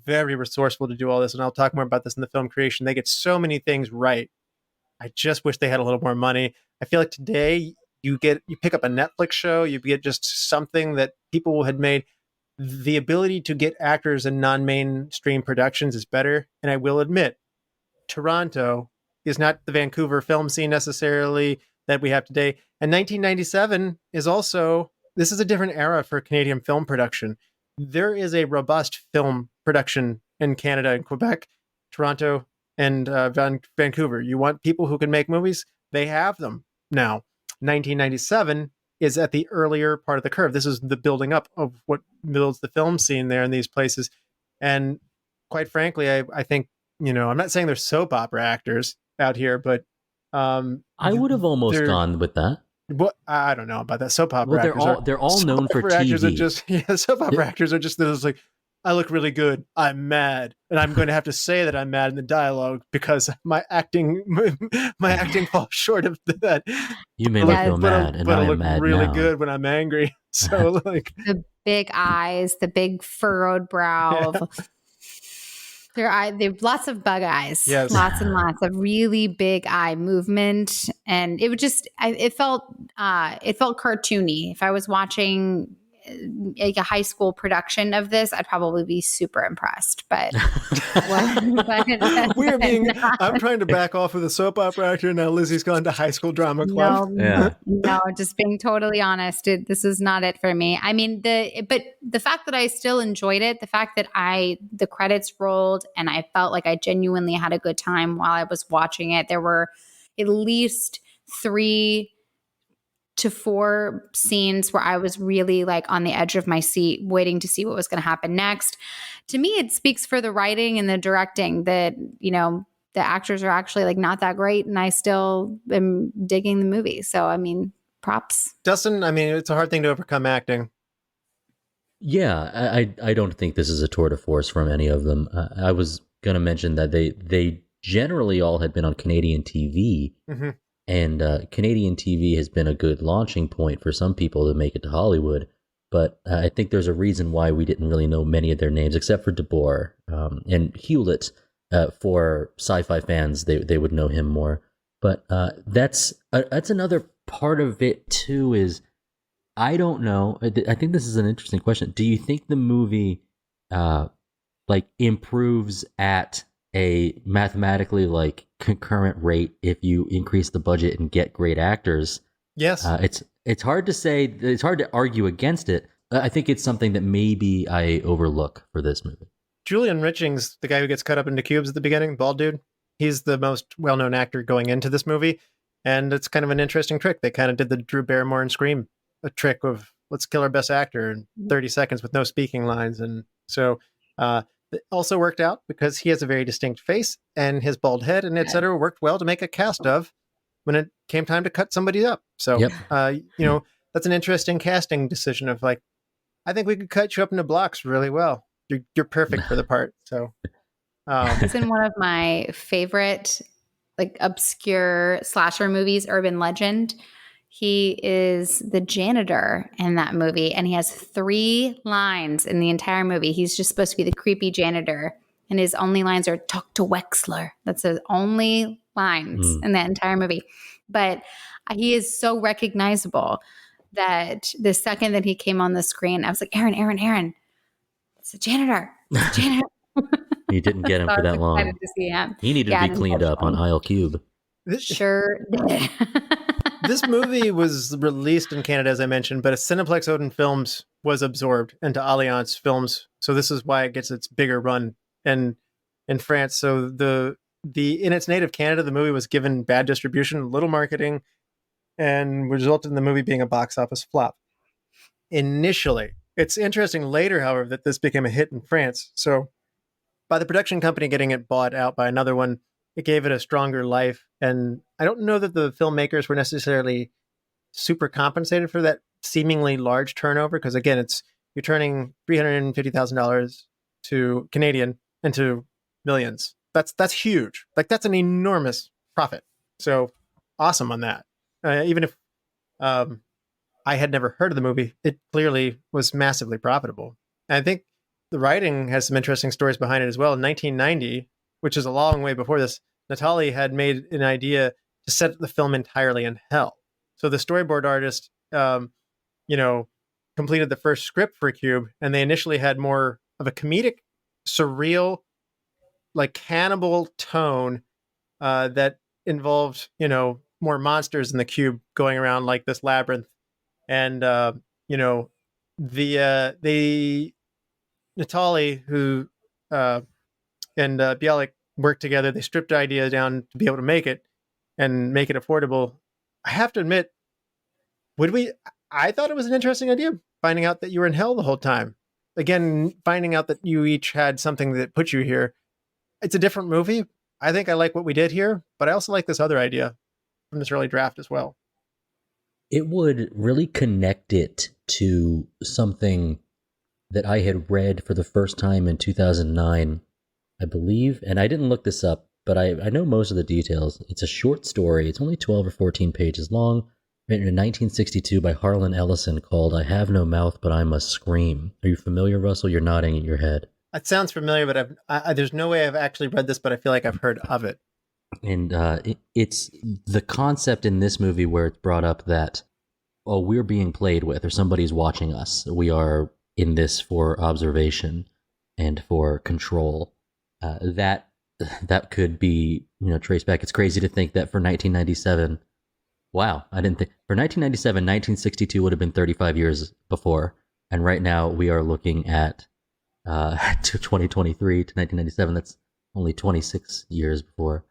very resourceful to do all this, and I'll talk more about this in the film creation. They get so many things right. I just wish they had a little more money. I feel like today you pick up a Netflix show, you get just something that people had made. The ability to get actors in non-mainstream productions is better, and I will admit, Toronto is not the Vancouver film scene necessarily that we have today. And 1997 is also, this is a different era for Canadian film production. There is a robust film production in Canada and Quebec, Toronto, and Vancouver. You want people who can make movies? They have them now. 1997 is at the earlier part of the curve. This is the building up of what builds the film scene there in these places. And quite frankly, I think, I'm not saying they're soap opera actors out here, but I would have almost gone with that. What I don't know about that. Soap opera actors they're all known for TV. Actors are just, soap opera actors are just like, I look really good. I'm mad, and I'm going to have to say that I'm mad in the dialogue because my acting falls short of that. You made me feel mad, and I am mad now. But I look really good when I'm angry. So like the big eyes, the big furrowed brow. They have lots of bug eyes. Yes. Lots and lots of really big eye movement, and it would just it felt cartoony. If I was watching like a high school production of this, I'd probably be super impressed. But I'm trying to back off with a soap opera actor. Now Lizzie's gone to high school drama club. No, just being totally honest, this is not it for me. I mean, but the fact that I still enjoyed it, the fact that the credits rolled and I felt like I genuinely had a good time while I was watching it. There were at least 3 to 4 scenes where I was really like on the edge of my seat, waiting to see what was going to happen next. To me, it speaks for the writing and the directing that, you know, the actors are actually like not that great, and I still am digging the movie. So, I mean, props. Dustin, I mean, it's a hard thing to overcome acting. Yeah, I don't think this is a tour de force from any of them. I was going to mention that they generally all had been on Canadian TV, Mm-hmm. and Canadian TV has been a good launching point for some people to make it to Hollywood. But I think there's a reason why we didn't really know many of their names, except for Boer and Hewlett. For sci-fi fans, they would know him more. But that's another part of it too. Is I don't know. I think this is an interesting question. Do you think the movie like improves at a mathematically like concurrent rate if you increase the budget and get great actors? Yes. It's hard to say. It's hard to argue against it. I think it's something that maybe I overlook for this movie. Julian Richings, the guy who gets cut up into cubes at the beginning, bald dude, he's the most well-known actor going into this movie. And it's kind of an interesting trick. They kind of did the Drew Barrymore and Scream a trick of let's kill our best actor in 30 seconds with no speaking lines. And so it also worked out because he has a very distinct face and his bald head and et cetera worked well to make a cast of when it came time to cut somebody up. So, Yep. You know, that's an interesting casting decision of like, I think we could cut you up into blocks really well. You're perfect for the part. So It's in one of my favorite, like, obscure slasher movies, Urban Legend. He is the janitor in that movie, and he has 3 lines in the entire movie. He's just supposed to be the creepy janitor, and his only lines are "talk to Wexler." That's his only lines in that entire movie. But he is so recognizable that the second that he came on the screen, I was like, Aaron. It's a janitor. It's a janitor. You didn't get him So for I was that long. excited to see him. He needed to be cleaned up on Isle Cube. Sure did. This movie was released in Canada, as I mentioned, but Cineplex Odin Films was absorbed into Alliance Films. So this is why it gets its bigger run in France. So the in its native Canada, the movie was given bad distribution, little marketing, and resulted in the movie being a box office flop. Initially, it's interesting later, however, that this became a hit in France. So by the production company getting it bought out by another one, it gave it a stronger life. And I don't know that the filmmakers were necessarily super compensated for that seemingly large turnover. Because again, you're turning $350,000 to Canadian into millions. That's huge. Like that's an enormous profit. So awesome on that. Even if I had never heard of the movie, it clearly was massively profitable. And I think the writing has some interesting stories behind it as well. In 1990, which is a long way before this, Natali had made an idea to set the film entirely in hell. So the storyboard artist, completed the first script for Cube, and they initially had more of a comedic, surreal, like cannibal tone that involved, more monsters in the cube going around like this labyrinth. And, Natali, who and Bialik worked together. They stripped the idea down to be able to make it and make it affordable. I have to admit, I thought it was an interesting idea, finding out that you were in hell the whole time. Again, finding out that you each had something that put you here. It's a different movie. I think I like what we did here, but I also like this other idea from this early draft as well. It would really connect it to something that I had read for the first time in 2009, I believe. And I didn't look this up, but I know most of the details. It's a short story. It's only 12 or 14 pages long, written in 1962 by Harlan Ellison, called I Have No Mouth, But I Must Scream. Are you familiar, Russell? You're nodding at your head. It sounds familiar, but there's no way I've actually read this, but I feel like I've heard of it. And it's the concept in this movie where it's brought up that, we're being played with, or somebody's watching us. We are in this for observation and for control. That could be, traced back. It's crazy to think that for 1997, wow, I didn't think, for 1997, 1962 would have been 35 years before. And right now we are looking at to 2023 to 1997. That's only 26 years before.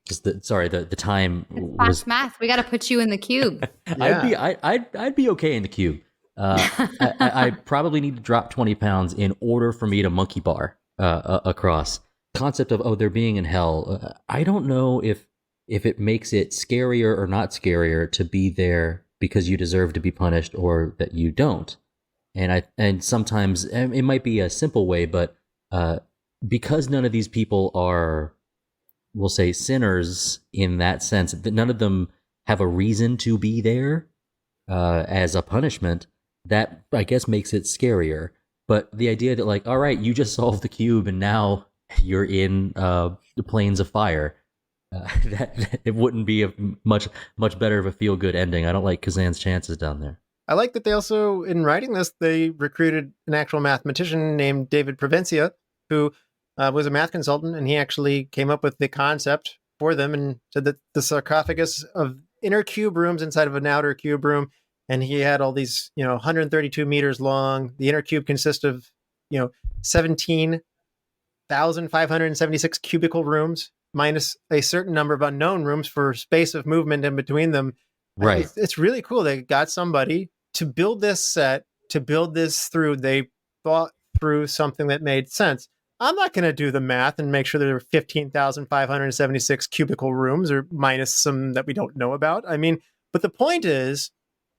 Just the time Fast was. math. We got to put you in the cube. I'd be okay in the cube. I probably need to drop 20 pounds in order for me to monkey bar across. Concept of there being in hell. I don't know if it makes it scarier or not scarier to be there because you deserve to be punished or that you don't. And sometimes it might be a simple way, but because none of these people are, we'll say, sinners in that sense, that none of them have a reason to be there as a punishment, that I guess makes it scarier. But the idea that, like, all right, you just solved the cube and now you're in the plains of fire, that it wouldn't be a much better of a feel good ending. I don't like Kazan's chances down there. I like that they also, in writing this, they recruited an actual mathematician named David Provencia, who was a math consultant, and he actually came up with the concept for them and said that the sarcophagus of inner cube rooms inside of an outer cube room, and he had all these, 132 meters long. The inner cube consists of, 17,576 cubicle rooms, minus a certain number of unknown rooms for space of movement in between them. Right. It's really cool. They got somebody to build this set, to build this through. They thought through something that made sense. I'm not going to do the math and make sure there are 15,576 cubicle rooms or minus some that we don't know about. I mean, but the point is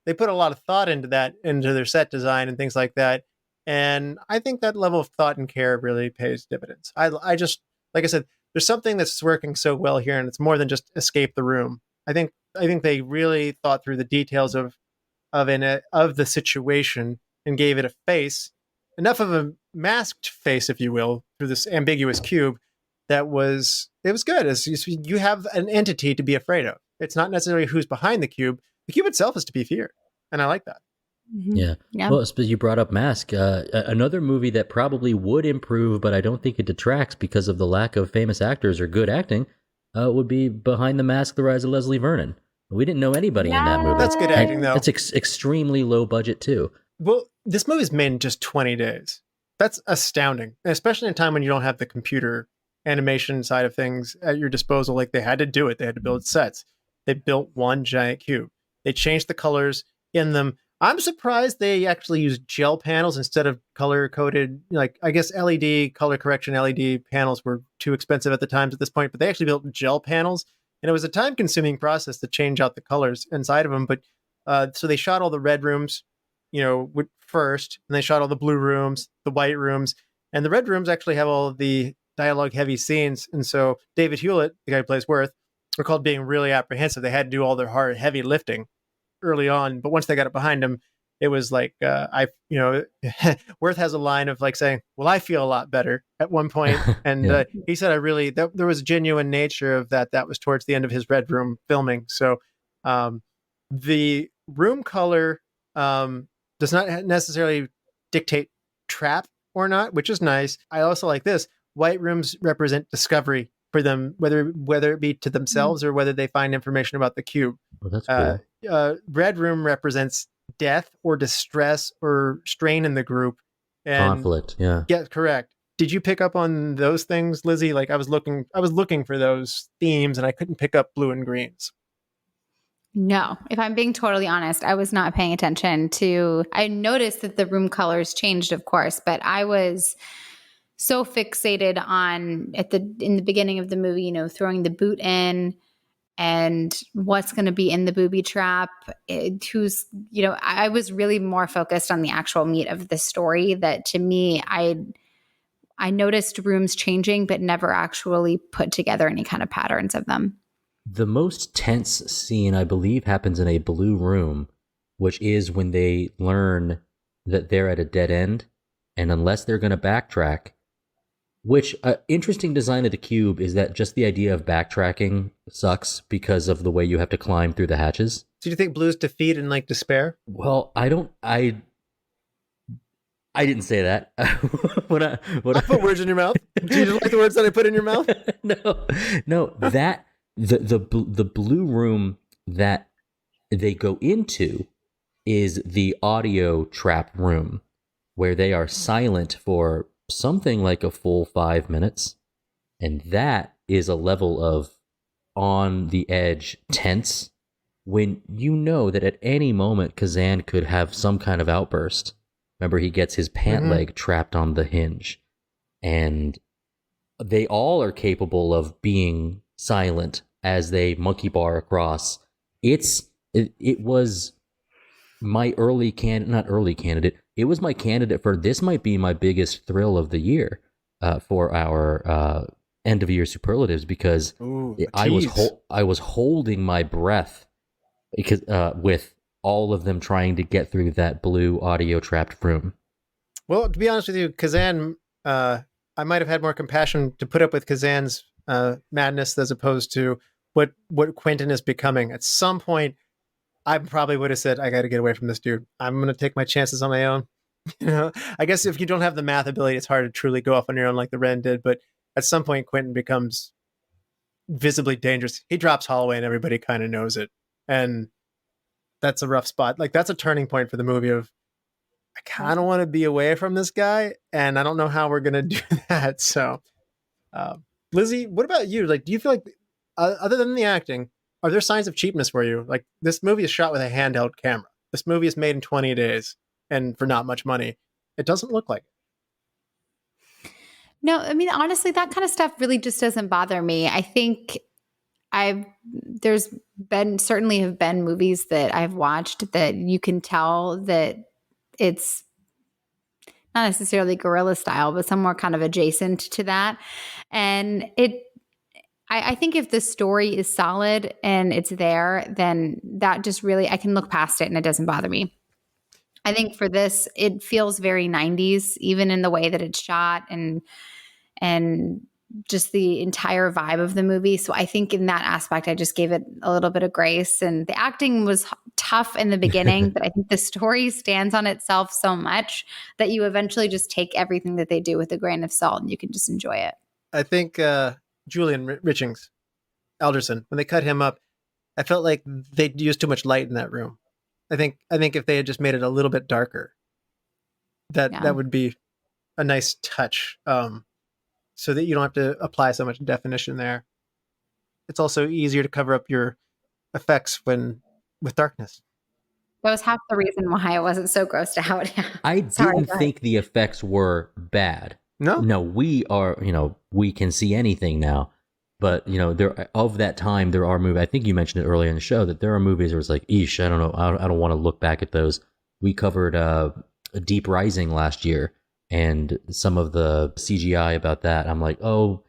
they put a lot of thought into that, into their set design and things like that. And I think that level of thought and care really pays dividends. I just, like I said, there's something that's working so well here, and it's more than just escape the room. I think they really thought through the details of the situation and gave it a face, enough of a masked face, if you will, through this ambiguous cube. It was good. You have an entity to be afraid of. It's not necessarily who's behind the cube. The cube itself is to be feared, and I like that. Yeah. Well, you brought up Mask. Another movie that probably would improve, but I don't think it detracts because of the lack of famous actors or good acting, would be Behind the Mask: The Rise of Leslie Vernon. We didn't know anybody in that movie. That's good acting, though. It's extremely low budget, too. Well, this movie's made in just 20 days. That's astounding, especially in a time when you don't have the computer animation side of things at your disposal. Like, they had to do it. They had to build sets. They built one giant cube. They changed the colors in them. I'm surprised they actually used gel panels instead of color-coded. Like, I guess LED, color correction LED panels were too expensive at the times at this point, but they actually built gel panels. And it was a time-consuming process to change out the colors inside of them. But so they shot all the red rooms, first, and they shot all the blue rooms, the white rooms, and the red rooms actually have all of the dialogue-heavy scenes. And so David Hewlett, the guy who plays Worth, recalled being really apprehensive. They had to do all their hard, heavy lifting early on, but once they got it behind him, it was like Worth has a line of like saying, "Well, I feel a lot better" at one point, and Yeah. He said, there was a genuine nature of that. That was towards the end of his Red Room filming. So the room color does not necessarily dictate trap or not, which is nice. I also like this. White rooms represent discovery for them, whether it be to themselves or whether they find information about the cube. Well, that's cool. Red room represents death or distress or strain in the group. And Conflict, yeah. Yeah, correct. Did you pick up on those things, Lizzy? Like, I was looking for those themes and I couldn't pick up blue and greens. No, if I'm being totally honest, I was not paying attention to. I noticed that the room colors changed, of course, but I was so fixated on in the beginning of the movie, throwing the boot in and what's going to be in the booby trap. I was really more focused on the actual meat of the story. That to me, I noticed rooms changing, but never actually put together any kind of patterns of them. The most tense scene, I believe, happens in a blue room, which is when they learn that they're at a dead end, and unless they're going to backtrack, which interesting design of the cube is that just the idea of backtracking sucks because of the way you have to climb through the hatches. So do you think blue's defeat and like despair? Well, I didn't say that. I put words in your mouth. Do you just like the words that I put in your mouth? No. That the blue room that they go into is the audio trap room, where they are silent for something like a full 5 minutes, and that is a level of on the edge, tense, when you know that at any moment Kazan could have some kind of outburst. Remember, he gets his pant leg trapped on the hinge, and they all are capable of being silent as they monkey bar across. It was my not early candidate. It was my candidate for this might be my biggest thrill of the year for our end of year superlatives, because I was holding my breath because with all of them trying to get through that blue audio trapped room. Well, to be honest with you, Kazan, I might have had more compassion to put up with Kazan's madness as opposed to what Quentin is becoming. At some point, I probably would have said, I got to get away from this dude. I'm going to take my chances on my own. I guess if you don't have the math ability, it's hard to truly go off on your own like the Wren did. But at some point, Quentin becomes visibly dangerous. He drops Holloway and everybody kind of knows it. And that's a rough spot. Like, that's a turning point for the movie of, I kind of want to be away from this guy, and I don't know how we're going to do that. So, Lizzy, what about you? Like, do you feel like, other than the acting, are there signs of cheapness for you? Like, this movie is shot with a handheld camera. This movie is made in 20 days and for not much money. It doesn't look like it. No, I mean, honestly, that kind of stuff really just doesn't bother me. I think there's certainly have been movies that I've watched that you can tell that it's not necessarily guerrilla style, but somewhere kind of adjacent to that. And I think if the story is solid and it's there, then that just really, I can look past it and it doesn't bother me. I think for this, it feels very 90s, even in the way that it's shot and just the entire vibe of the movie. So I think in that aspect, I just gave it a little bit of grace. And the acting was tough in the beginning, but I think the story stands on itself so much that you eventually just take everything that they do with a grain of salt and you can just enjoy it. I think Julian Richings, Alderson, when they cut him up, I felt like they used too much light in that room. I think if they had just made it a little bit darker, that would be a nice touch. So that you don't have to apply so much definition there. It's also easier to cover up your effects with darkness. That was half the reason why I wasn't so grossed out. I didn't think the effects were bad. No, we are, we can see anything now. But, there of that time, there are movies, I think you mentioned it earlier in the show, that there are movies where it's like, eesh, I don't know, I don't want to look back at those. We covered a Deep Rising last year, and some of the CGI about that, I'm like, oh,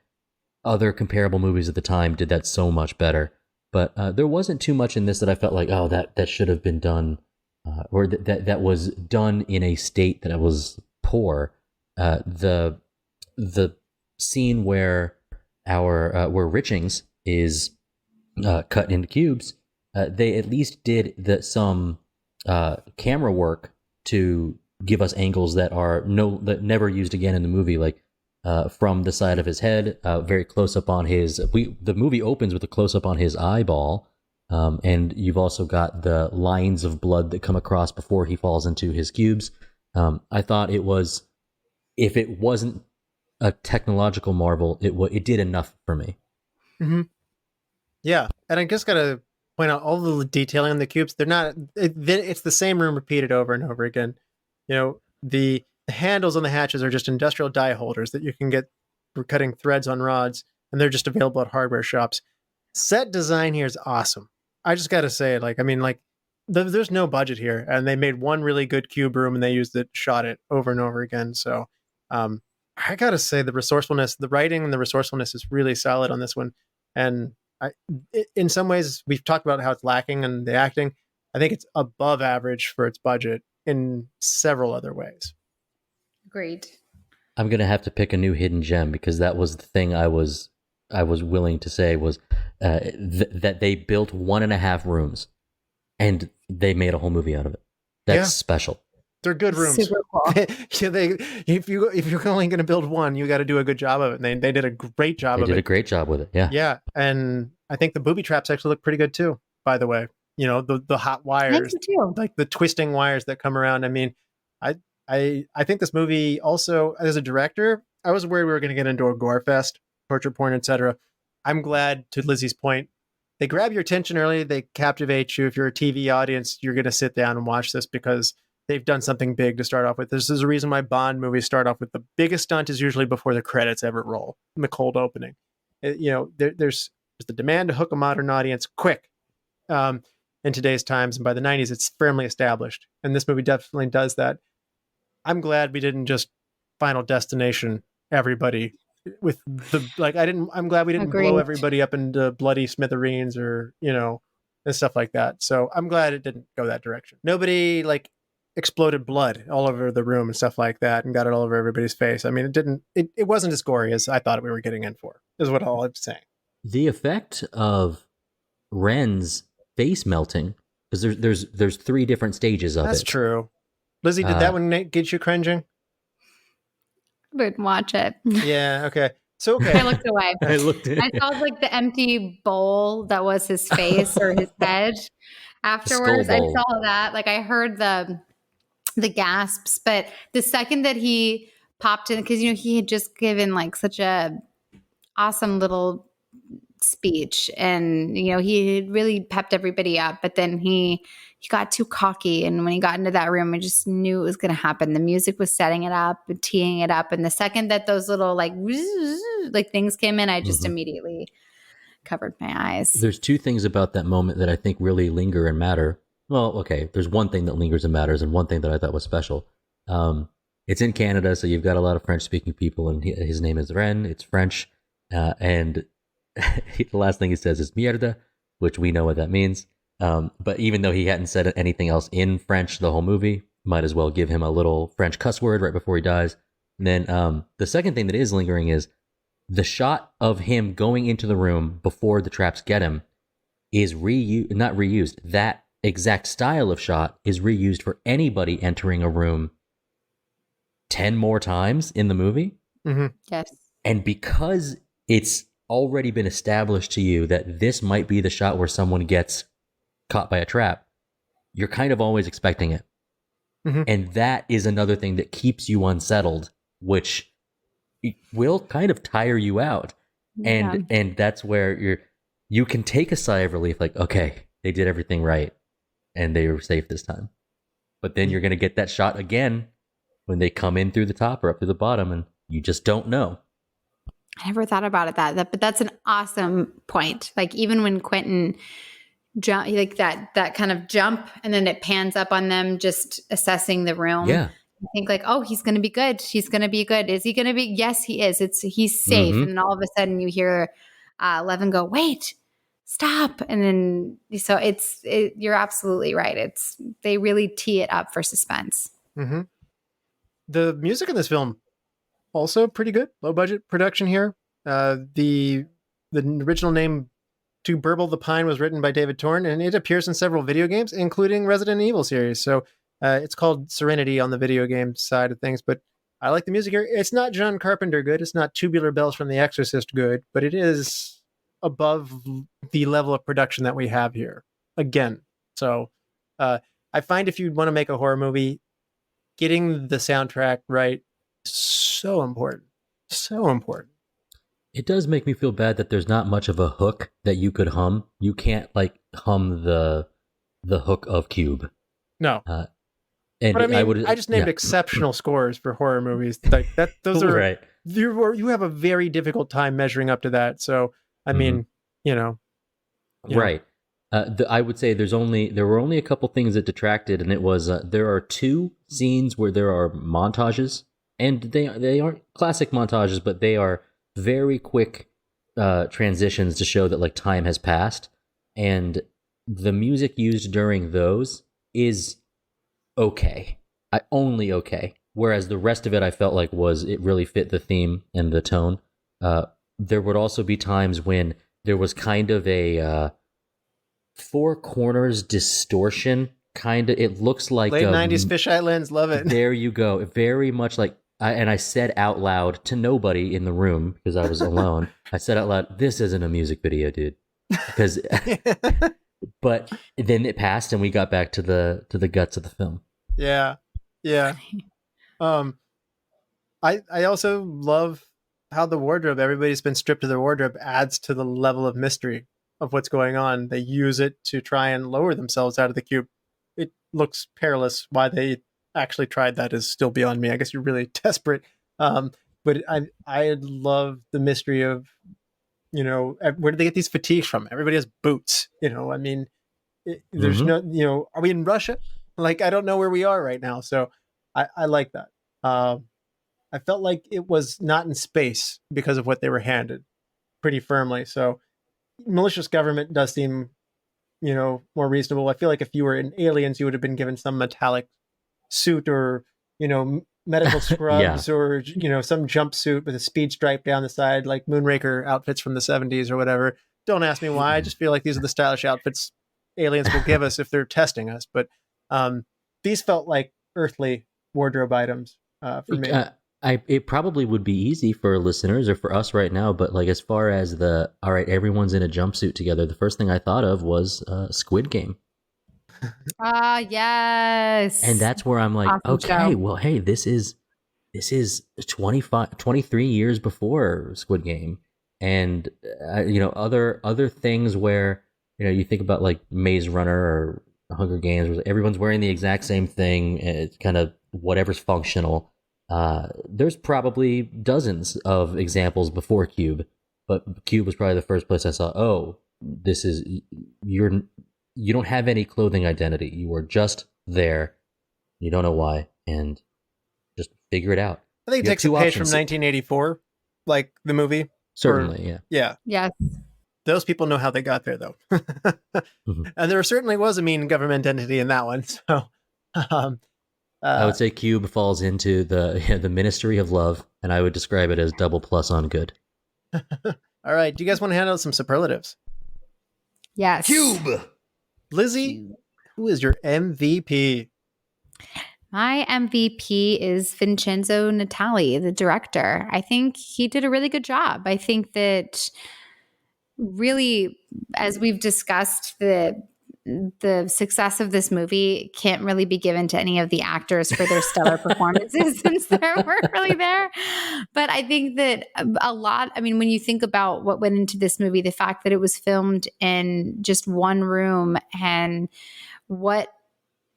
other comparable movies at the time did that so much better. But there wasn't too much in this that I felt like, oh, that should have been done, or that was done in a state that was poor. The scene where where Richings is cut into cubes, they at least did some camera work to give us angles that that never used again in the movie, like from the side of his head, very close up on the movie opens with a close up on his eyeball, and you've also got the lines of blood that come across before he falls into his cubes. I thought if it wasn't a technological marvel, it did enough for me. Mm-hmm. Yeah, and I just gotta point out all the detailing on the cubes. They're not. It's the same room repeated over and over again. The handles on the hatches are just industrial die holders that you can get for cutting threads on rods, and they're just available at hardware shops. Set design here is awesome. I just got to say it. There's no budget here, and they made one really good cube room, and they shot it over and over again. So, I got to say the resourcefulness, the writing and the resourcefulness is really solid on this one. And in some ways, we've talked about how it's lacking in the acting. I think it's above average for its budget in several other ways. Agreed. I'm going to have to pick a new hidden gem, because that was the thing I was willing to say was that they built 1.5 rooms and they made a whole movie out of it. That's special. They're good rooms. Super cool. If you're only going to build one, you got to do a good job of it. And they did a great job of it. They did a great job with it. Yeah. Yeah. And I think the booby traps actually look pretty good too, by the way. The hot wires, like the twisting wires that come around. I mean, I think this movie also, as a director, I was worried we were going to get into a gore fest, torture porn, etc. I'm glad, to Lizzy's point, they grab your attention early. They captivate you. If you're a TV audience, you're going to sit down and watch this because they've done something big to start off with. This is the reason why Bond movies start off with the biggest stunt is usually before the credits ever roll in the cold opening. There's the demand to hook a modern audience quick in today's times. And by the 90s, it's firmly established. And this movie definitely does that. I'm glad we didn't just Final Destination everybody with I'm glad we didn't blow Agreed. everybody up into bloody smithereens or, and stuff like that. So I'm glad it didn't go that direction. Nobody exploded blood all over the room and stuff like that and got it all over everybody's face. I mean, it wasn't as gory as I thought we were getting in for, is what all I'm saying. The effect of Ren's face melting, because there's 3 different stages of it. That's true. Lizzy, did that one get you cringing? Wouldn't watch it. Yeah, okay. So, okay. I looked away. I saw the empty bowl that was his face or his head afterwards. I saw that. I heard the gasps, but the second that he popped in, because he had just given such a awesome little speech, and he had really pepped everybody up, but then he got too cocky, and when he got into that room, I just knew it was going to happen. The music was setting it up and teeing it up, and the second that those little things came in, I just immediately covered my eyes. There's 2 things about that moment that I think really linger and matter. Well, okay, there's one thing that lingers and matters, and one thing that I thought was special. It's in Canada, so you've got a lot of French-speaking people, and his name is Ren. It's French, and the last thing he says is mierda, which we know what that means. But even though he hadn't said anything else in French the whole movie, might as well give him a little French cuss word right before he dies. And then the second thing that is lingering is the shot of him going into the room before the traps get him is not reused. That exact style of shot is reused for anybody entering a room 10 more times in the movie. Mm-hmm. Yes. And because it's already been established to you that this might be the shot where someone gets caught by a trap, you're kind of always expecting it. Mm-hmm. And that is another thing that keeps you unsettled, which will kind of tire you out. Yeah. And that's where you can take a sigh of relief, okay, they did everything right and they were safe this time. But then you're going to get that shot again when they come in through the top or up through the bottom, and you just don't know. I never thought about it but that's an awesome point. Even when Quentin jump, that kind of jump, and then it pans up on them just assessing the room. Yeah. I think oh, he's going to be good. He's going to be good. Is he going to be? Yes, he is. He's safe. Mm-hmm. And then all of a sudden you hear Levin go, wait, stop. And then, so you're absolutely right. They really tee it up for suspense. Mm-hmm. The music in this film also pretty good. Low budget production here. The original name To Burble the Pine was written by David Torn, and it appears in several video games, including Resident Evil series. So it's called Serenity on the video game side of things, but I like the music here. It's not John Carpenter good. It's not Tubular Bells from The Exorcist good, but it is above the level of production that we have here. Again. So I find if you want to make a horror movie, getting the soundtrack right, so important. So important. It does make me feel bad that there's not much of a hook that you could hum. You can't hum the hook of Cube. No. And but I just named exceptional scores for horror movies. Those are right. You have a very difficult time measuring up to that. So I mean, right. I would say there were only a couple things that detracted, and it was there are 2 scenes where there are montages, and they aren't classic montages, but they are very quick transitions to show that time has passed, and the music used during those is okay. Only okay. Whereas the rest of it I felt it really fit the theme and the tone. There would also be times when there was kind of a 4 corners distortion, it looks like late 90s fisheye lens, love it. There you go. Very much and I said out loud to nobody in the room because I was alone. I said out loud, "This isn't a music video, dude." Because, but then it passed, and we got back to the guts of the film. Yeah. I also love how the wardrobe, everybody's been stripped of their wardrobe, adds to the level of mystery of what's going on, they use it to try and lower themselves out of the cube. It looks perilous. Why they actually tried that is still beyond me. I guess you're really desperate. But I love the mystery of, where do they get these fatigues from? Everybody has boots. I mean, there's no, are we in Russia? Like, I don't know where we are right now. So I like that. I felt like it was not in space because of what they were handed pretty firmly. So malicious government does seem, more reasonable. I feel like if you were in Aliens, you would have been given some metallic suit or, medical scrubs or, some jumpsuit with a speed stripe down the side, like Moonraker outfits from the 70s or whatever. Don't ask me why. I just feel like these are the stylish outfits aliens will give us if they're testing us. But these felt like earthly wardrobe items for me. It probably would be easy for listeners or for us right now, but like as far as all right, everyone's in a jumpsuit together, the first thing I thought of was Squid Game. Yes. And that's where I'm like, awesome okay, show. well, hey, this is 23 years before Squid Game. And, other things where, you think about like Maze Runner or Hunger Games, where everyone's wearing the exact same thing. It's kind of whatever's functional. There's probably dozens of examples before Cube, but Cube was probably the first place I saw, oh, this is, you don't have any clothing identity. You are just there. You don't know why, and just figure it out. I think it takes a page from 1984, like the movie. Certainly, yeah. Yeah. Yes. Those people know how they got there, though. Mm-hmm. And there certainly was a mean government entity in that one. So I would say Cube falls into the Ministry of Love, and I would describe it as double plus on good. All right. Do you guys want to hand out some superlatives? Yes. Cube! Lizzy, who is your MVP? My MVP is Vincenzo Natali, the director. I think he did a really good job. I think that really, as we've discussed, the success of this movie can't really be given to any of the actors for their stellar performances since they weren't really there. But I think that when you think about what went into this movie, the fact that it was filmed in just one room and what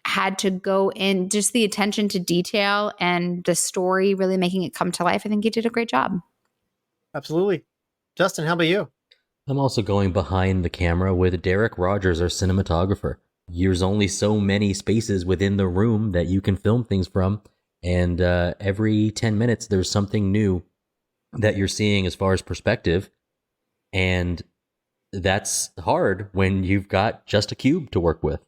had to go in, just the attention to detail and the story really making it come to life, I think he did a great job. Absolutely. Justin, how about you? I'm also going behind the camera with Derek Rogers, our cinematographer. There's only so many spaces within the room that you can film things from, and every 10 minutes there's something new that you're seeing as far as perspective, and that's hard when you've got just a cube to work with.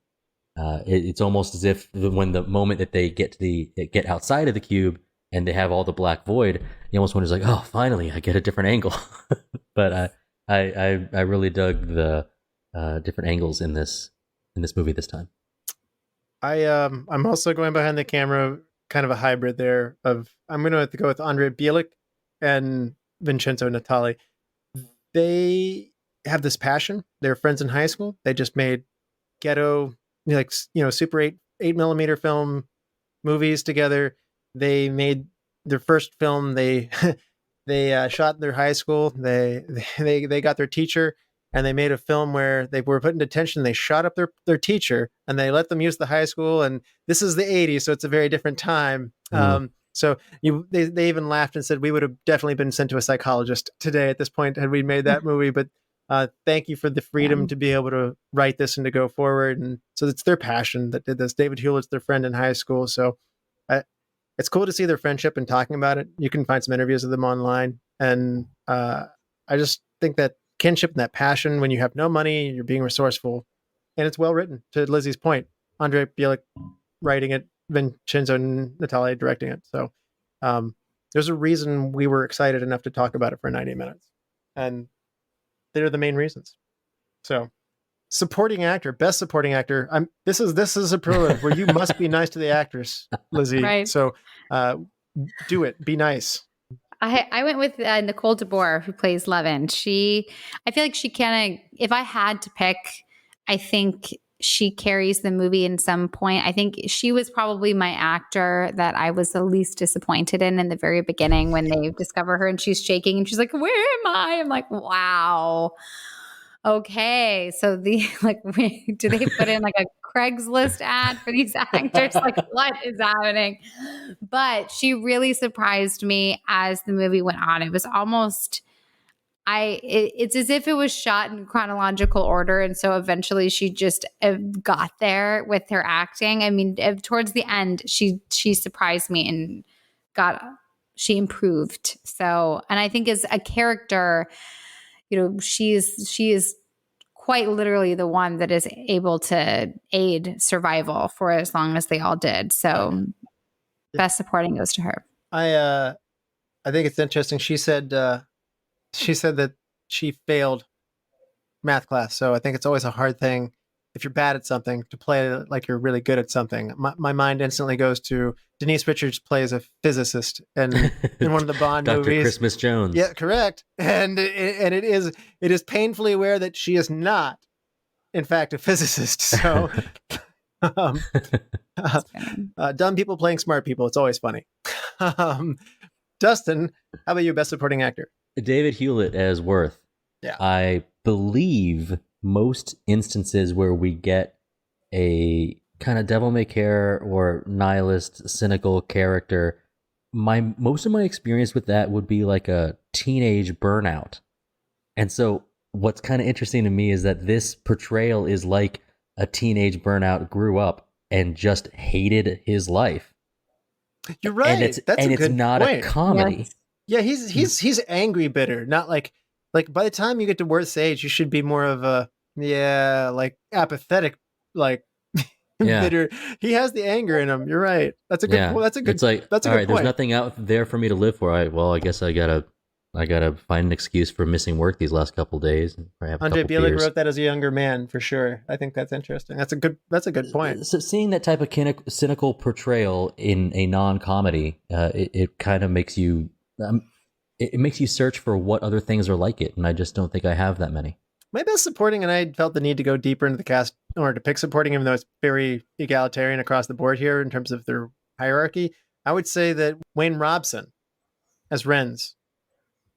It's almost as if when the moment that they get outside of the cube and they have all the black void, you almost wonder like, oh, finally I get a different angle. But I really dug the different angles in this movie this time. I'm also going behind the camera, kind of a hybrid there. I'm going to have to go with Andrei Bielik and Vincenzo Natali. They have this passion. They're friends in high school. They just made ghetto, Super 8mm film movies together. They made their first film. They shot their high school. They got their teacher, and they made a film where they were put in detention. They shot up their teacher, and they let them use the high school. And this is the 80s, so it's a very different time. So they even laughed and said we would have definitely been sent to a psychologist today at this point had we made that movie. But thank you for the freedom to be able to write this and to go forward. And so it's their passion that did this. David Hewlett's their friend in high school, so it's cool to see their friendship and talking about it. You can find some interviews of them online. And I just think that kinship and that passion, when you have no money, you're being resourceful, and it's well written. To Lizzie's point, Andrei Bielik writing it, Vincenzo Natali directing it. So there's a reason we were excited enough to talk about it for 90 minutes. And they're the main reasons. So supporting actor, best supporting actor. This is a superlative where you must be nice to the actors, Lizzy. Right. So do it. Be nice. I went with Nicole Boer, who plays Levin. I feel like she kind of, if I had to pick, I think she carries the movie in some point. I think she was probably my actor that I was the least disappointed in the very beginning when they discover her and she's shaking and she's like, where am I? I'm like, wow. Okay, so do they put in like a Craigslist ad for these actors? Like, what is happening? But she really surprised me as the movie went on. It was almost it's as if it was shot in chronological order, and so eventually she just got there with her acting. I mean, towards the end, she surprised me and she improved. So, and I think as a character, she is quite literally the one that is able to aid survival for as long as they all did. So best supporting goes to her. I think it's interesting. She said that she failed math class. So I think it's always a hard thing if you're bad at something to play like you're really good at something. My mind instantly goes to Denise Richards plays a physicist in one of the Bond Dr. movies. Christmas Jones. Yeah, correct. And it is painfully aware that she is not, in fact, a physicist. So dumb people playing smart people. It's always funny. Dustin, how about you, best supporting actor? David Hewlett as Worth. Yeah. I believe most instances where we get a kind of devil may care or nihilist, cynical character, most of my experience with that would be like a teenage burnout. And so what's kind of interesting to me is that this portrayal is like a teenage burnout grew up and just hated his life. You're right. And it's good not point. a comedy. Yes. Yeah, he's angry bitter, not like by the time you get to Worth's age, you should be more of a apathetic, bitter. He has the anger in him. You're right. That's a good. Yeah. That's a good. It's like that's a all good right. point. There's nothing out there for me to live for. I guess I gotta find an excuse for missing work these last couple of days. Andre Bielik wrote that as a younger man for sure. I think that's interesting. That's a good point. So seeing that type of cynical portrayal in a non-comedy, it kind of makes you. It makes you search for what other things are like it, and I just don't think I have that many. My best supporting, and I felt the need to go deeper into the cast or to pick supporting, even though it's very egalitarian across the board here in terms of their hierarchy. I would say that Wayne Robson as Renz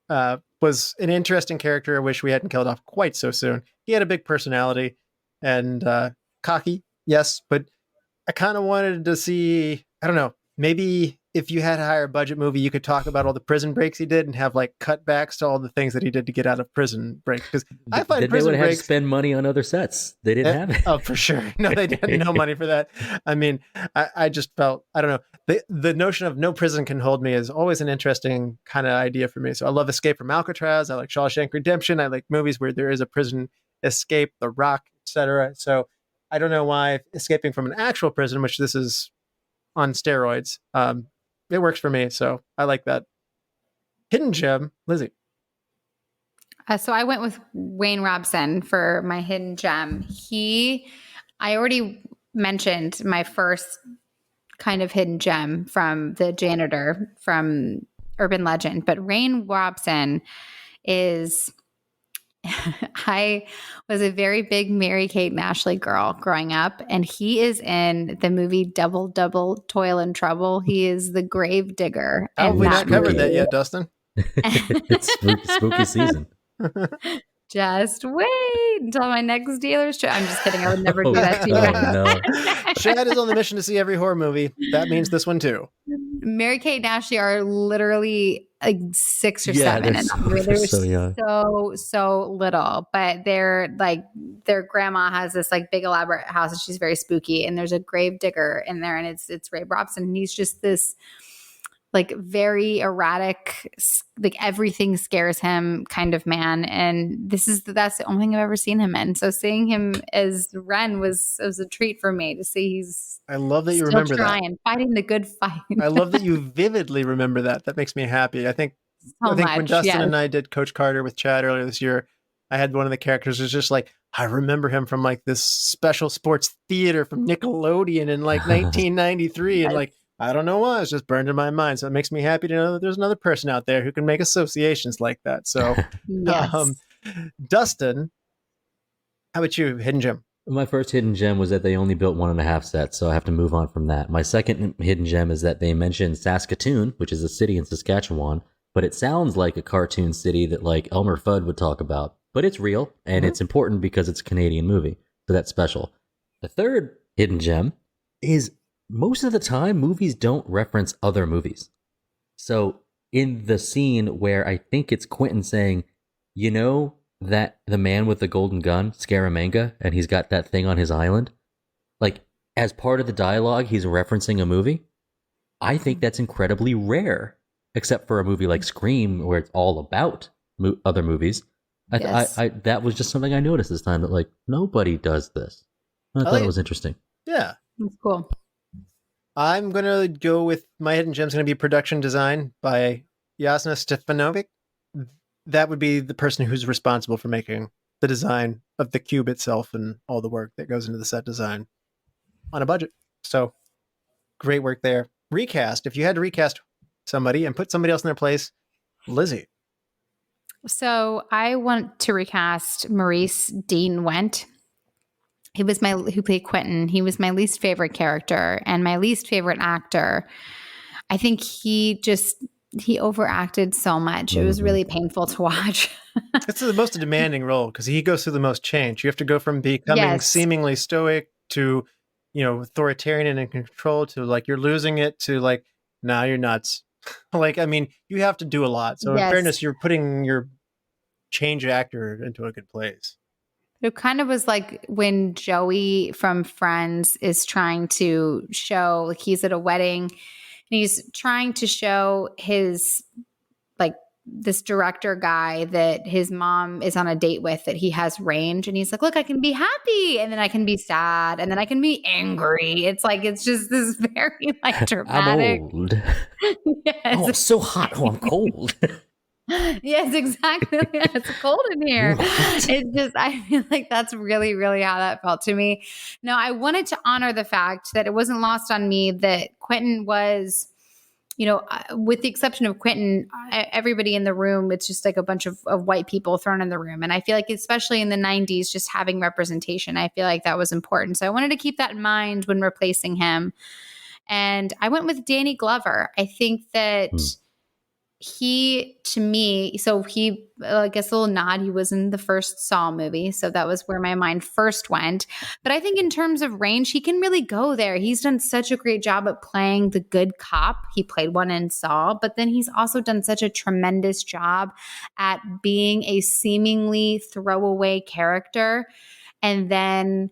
was an interesting character. I wish we hadn't killed off quite so soon. He had a big personality and cocky, yes, but I kind of wanted to see, I don't know, maybe if you had a higher budget movie, you could talk about all the prison breaks he did and have like cutbacks to all the things that he did to get out of prison breaks. Because I find prison they would breaks have to spend money on other sets. They didn't have it. Oh, for sure. No, they didn't. No money for that. I mean, I just felt, I don't know. The notion of no prison can hold me is always an interesting kind of idea for me. So I love Escape from Alcatraz. I like Shawshank Redemption. I like movies where there is a prison escape, The Rock, etc. So I don't know why escaping from an actual prison, which this is on steroids, it works for me, so I like that. Hidden gem, Lizzy. So I went with Wayne Robson for my hidden gem. I already mentioned my first kind of hidden gem from the janitor from Urban Legend, but Wayne Robson is... I was a very big Mary-Kate and Ashley girl growing up, and he is in the movie Double Double Toil and Trouble. He is the grave digger. Have we not covered that yet, Dustin? It's spooky season. Just wait until my next dealer's trip. I'm just kidding. I would never do that to you. No. Shad is on the mission to see every horror movie. That means this one too. Mary-Kate and Ashley are literally like 6 or 7, and they're so young, so little. But they're like, their grandma has this like big elaborate house, and she's very spooky. And there's a grave digger in there, and it's Ray Robson, and he's just this like very erratic, like everything scares him kind of man. And that's the only thing I've ever seen him in. So seeing him as Ren was a treat for me to see. I love that you remember that. Fighting the good fight. I love that you vividly remember that. That makes me happy. I think when Dustin and I did Coach Carter with Chad earlier this year, I had one of the characters was just like, I remember him from like this special sports theater from Nickelodeon in like 1993. And like, I don't know why, it's just burned in my mind. So it makes me happy to know that there's another person out there who can make associations like that. So, yes. Dustin, how about you, hidden gem? My first hidden gem was that they only built 1.5 sets, so I have to move on from that. My second hidden gem is that they mentioned Saskatoon, which is a city in Saskatchewan, but it sounds like a cartoon city that like Elmer Fudd would talk about. but it's real and it's important because it's a Canadian movie. So that's special. The third hidden gem is most of the time movies don't reference other movies. So in the scene where I think it's Quentin saying, you know, that the man with the golden gun, Scaramanga, and he's got that thing on his island, like as part of the dialogue, he's referencing a movie. I think that's incredibly rare, except for a movie like Scream, where it's all about other movies. I that was just something I noticed this time, that like nobody does this. I thought it was interesting. Yeah. That's cool. I'm going to go with my hidden gem's going to be production design by Jasna Stefanovic. That would be the person who's responsible for making the design of the cube itself and all the work that goes into the set design on a budget. So great work there. Recast. If you had to recast somebody and put somebody else in their place, Lizzy. So I want to recast Maurice Dean Wint. Who played Quentin. He was my least favorite character and my least favorite actor. I think he overacted so much. It was really painful to watch. It's the most demanding role because he goes through the most change. You have to go from becoming seemingly stoic to, authoritarian and in control to like you're losing it to like, now you're nuts. Like, I mean, you have to do a lot. So in fairness, you're putting your change actor into a good place. It kind of was like when Joey from Friends is trying to show, like he's at a wedding and he's trying to show his, like this director guy that his mom is on a date with, that he has range. And he's like, look, I can be happy and then I can be sad and then I can be angry. It's like, it's just this very like dramatic. I'm old. Yes. Oh, it's so hot. Oh, I'm cold. Yes, exactly. It's cold in here. It's just, I feel like that's really, really how that felt to me. No, I wanted to honor the fact that it wasn't lost on me that Quentin was, with the exception of Quentin, everybody in the room, it's just like a bunch of white people thrown in the room. And I feel like, especially in the 90s, just having representation, I feel like that was important. So I wanted to keep that in mind when replacing him. And I went with Danny Glover. I think that he, to me, I guess a little nod, he was in the first Saw movie. So that was where my mind first went. But I think in terms of range, he can really go there. He's done such a great job at playing the good cop. He played one in Saw, but then he's also done such a tremendous job at being a seemingly throwaway character and then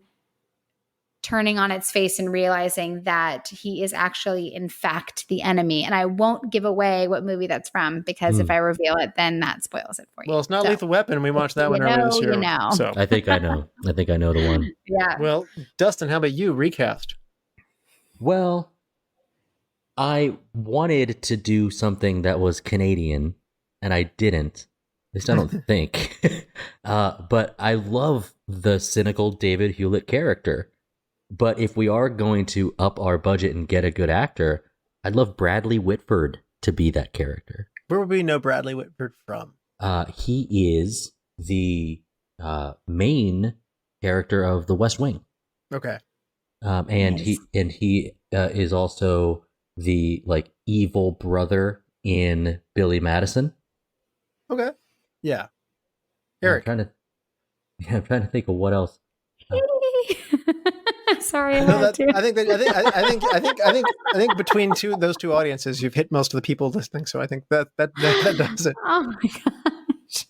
turning on its face and realizing that he is actually, in fact, the enemy. And I won't give away what movie that's from because if I reveal it, then that spoils it for you. Well, it's not Lethal Weapon. We watched that one earlier this year. So I think I know the one. Yeah. Well, Dustin, how about you? Recast. Well, I wanted to do something that was Canadian, and I didn't. At least I don't think. But I love the cynical David Hewlett character. But if we are going to up our budget and get a good actor, I'd love Bradley Whitford to be that character. Where would we know Bradley Whitford from? He is the main character of The West Wing. Okay. And he is also the like evil brother in Billy Madison. Okay. Yeah. Eric. I'm trying to think of what else. Sorry, I think between those two audiences, you've hit most of the people listening. So I think that does it. Oh my gosh.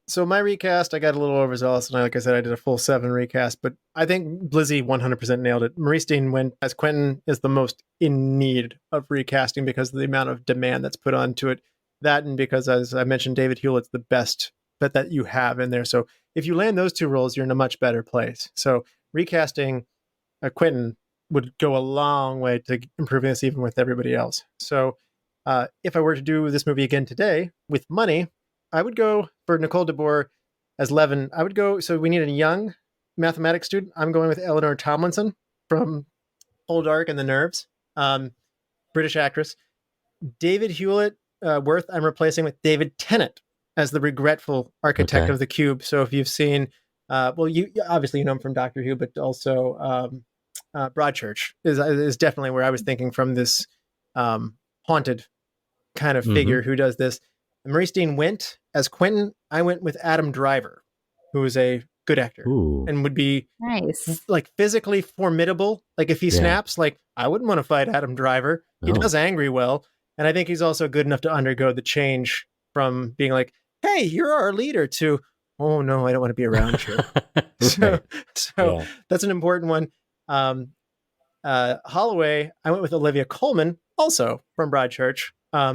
So my recast, I got a little overzealous, and like I said, I did a full 7 recast. But I think Lizzy 100% nailed it. Maurice Dean Wint as Quentin is the most in need of recasting because of the amount of demand that's put onto it. That and because, as I mentioned, David Hewlett's the best bet that you have in there. So if you land those two roles, you're in a much better place. So recasting Quentin would go a long way to improving this even with everybody else. So if I were to do this movie again today with money, I would go for Nicole de Boer as Levin. I would go, so we need a young mathematics student. I'm going with Eleanor Tomlinson from Whole Dark and the Nerves, British actress. David Hewlett Worth, I'm replacing with David Tennant as the regretful architect of the cube. So if you've seen, you obviously know him from Doctor Who, but also Broadchurch is definitely where I was thinking from this haunted kind of figure who does this. Maurice Dean Wint as Quentin. I went with Adam Driver who is a good actor Ooh. and would be Nice. like physically formidable. Like if he snaps, like I wouldn't want to fight Adam Driver. He does angry well. And I think he's also good enough to undergo the change from being like, hey, you're our leader to, oh no, I don't want to be around you. So that's an important one. Holloway, I went with Olivia Colman, also from Broadchurch.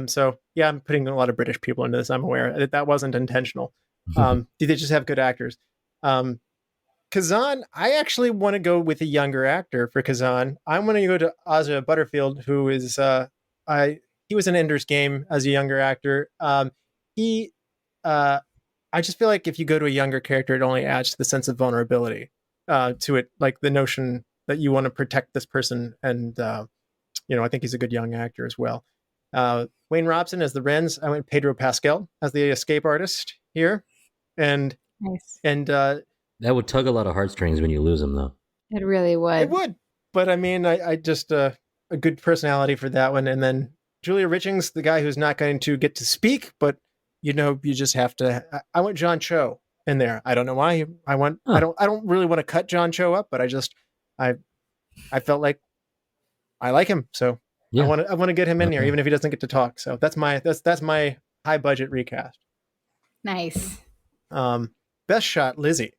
So yeah, I'm putting a lot of British people into this. I'm aware that wasn't intentional. They just have good actors. Kazan, I actually want to go with a younger actor for Kazan. I'm going to go to Asa Butterfield, who is he was in Ender's Game as a younger actor. I just feel like if you go to a younger character, it only adds to the sense of vulnerability to it, like the notion that you want to protect this person. And I think he's a good young actor as well. Wayne Robson as the Wrens. I went Pedro Pascal as the escape artist here, and nice. And that would tug a lot of heartstrings when you lose him, though. It really would. It would, but I mean, I just a good personality for that one. And then Julia Richings, the guy who's not going to get to speak, but you just have to. I want John Cho in there. I don't know why. I don't really want to cut John Cho up, but I felt like I like him, so I want to get him in here, even if he doesn't get to talk. So that's my high budget recast. Nice. Best shot, Lizzy.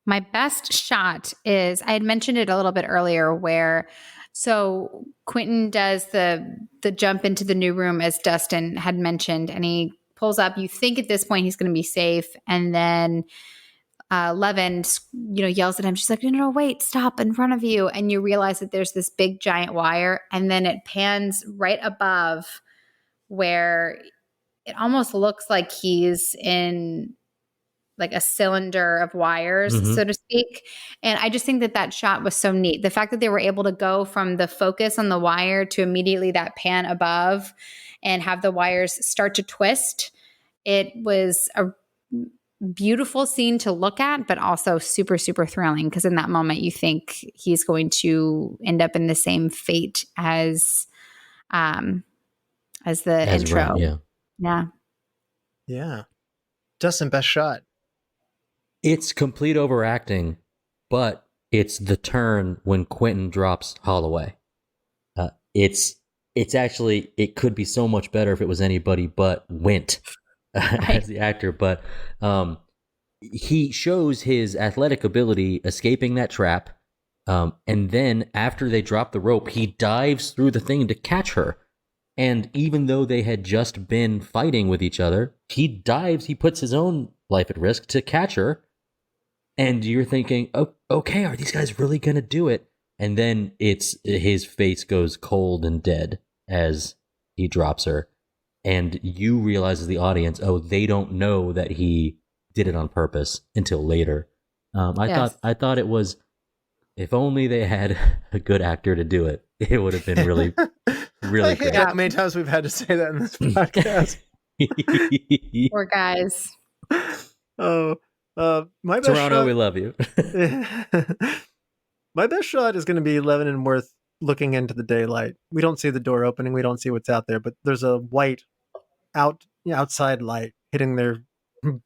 My best shot is, I had mentioned it a little bit earlier, where so Quentin does the jump into the new room, as Dustin had mentioned, and he pulls up. You think at this point he's going to be safe, and then Levin, yells at him. She's like, no, wait, stop in front of you. And you realize that there's this big giant wire, and then it pans right above where it almost looks like he's in like a cylinder of wires, so to speak. And I just think that shot was so neat. The fact that they were able to go from the focus on the wire to immediately that pan above and have the wires start to twist. It was a beautiful scene to look at, but also super, super thrilling, because in that moment you think he's going to end up in the same fate as the intro. Right, Yeah. Dustin, best shot. It's complete overacting, but it's the turn when Quentin drops Holloway. It's actually, it could be so much better if it was anybody but Wint as the actor, but he shows his athletic ability escaping that trap, and then after they drop the rope, he dives through the thing to catch her. And even though they had just been fighting with each other, he puts his own life at risk to catch her. And you're thinking, oh, okay, are these guys really going to do it? And then his face goes cold and dead as he drops her. And you realize as the audience, oh, they don't know that he did it on purpose until later. I thought it was, if only they had a good actor to do it, it would have been really, really great. How many times we've had to say that in this podcast? Poor guys. My best Toronto, shot, we love you. My best shot is going to be Leavenworth looking into the daylight. We don't see the door opening. We don't see what's out there, but there's a white outside light hitting their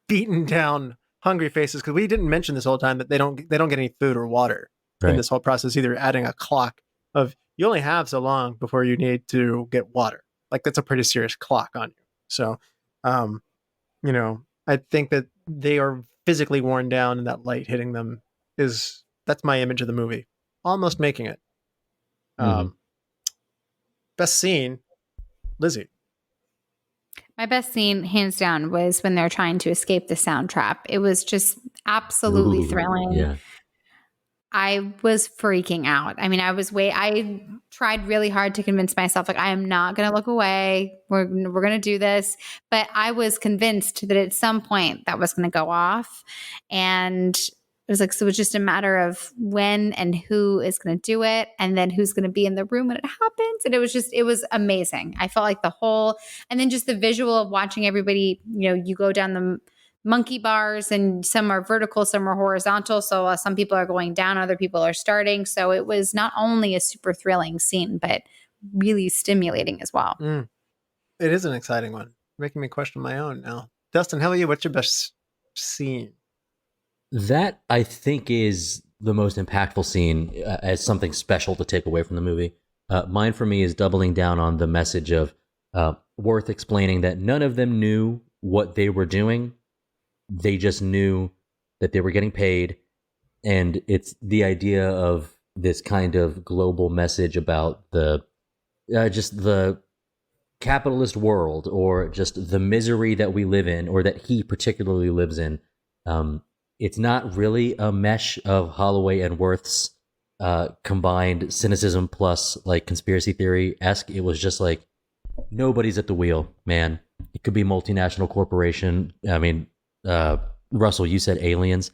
beaten down, hungry faces. Because we didn't mention this whole time that they don't get any food or water in this whole process either. Adding a clock of you only have so long before you need to get water. Like that's a pretty serious clock on you. So, I think that they are physically worn down, and that light hitting them that's my image of the movie. Almost making it. Best scene, Lizzy. My best scene, hands down, was when they're trying to escape the sound trap. It was just absolutely thrilling. Yeah. I was freaking out. I mean, I tried really hard to convince myself, like, I am not going to look away. We're going to do this. But I was convinced that at some point that was going to go off. And it was like, so it was just a matter of when and who is going to do it, and then who's going to be in the room when it happens. And it was amazing. I felt like and then just the visual of watching everybody, you go down the monkey bars, and some are vertical, some are horizontal. So some people are going down, other people are starting. So it was not only a super thrilling scene, but really stimulating as well. It is an exciting one, making me question my own now. Dustin, how about you? What's your best scene? That, I think, is the most impactful scene as something special to take away from the movie. Mine, for me, is doubling down on the message of Worth explaining that none of them knew what they were doing. They just knew that they were getting paid. And it's the idea of this kind of global message about the just the capitalist world, or just the misery that we live in, or that he particularly lives in. It's not really a mesh of Holloway and Worth's combined cynicism plus like conspiracy theory-esque. It was just like, nobody's at the wheel, man. It could be multinational corporation. I mean, Russell, you said aliens.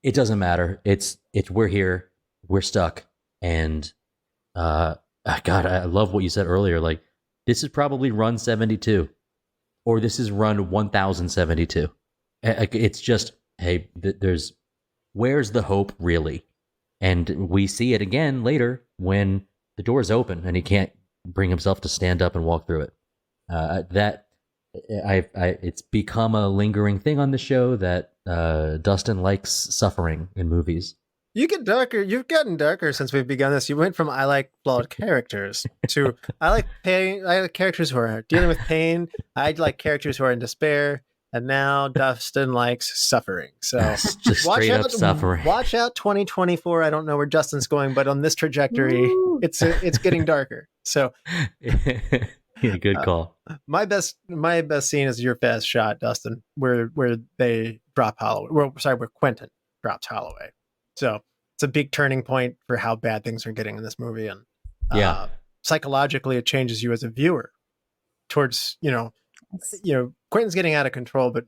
It doesn't matter. It's we're here. We're stuck. And God, I love what you said earlier. Like, this is probably run 72, or this is run 1072. It's just, hey, where's the hope really? And we see it again later when the door's open and he can't bring himself to stand up and walk through it. It's become a lingering thing on the show that Dustin likes suffering in movies. You get darker. You've gotten darker since we've begun this. You went from I like flawed characters to I like pain. I like characters who are dealing with pain. I like characters who are in despair. And now Dustin likes suffering. So just straight up suffering. Watch out, 2024. I don't know where Dustin's going, but on this trajectory, it's getting darker. So, yeah, good call. My best scene is your best shot, Dustin, where they drop Holloway. Where Quentin drops Holloway. So it's a big turning point for how bad things are getting in this movie, and psychologically, it changes you as a viewer towards Quentin's getting out of control, but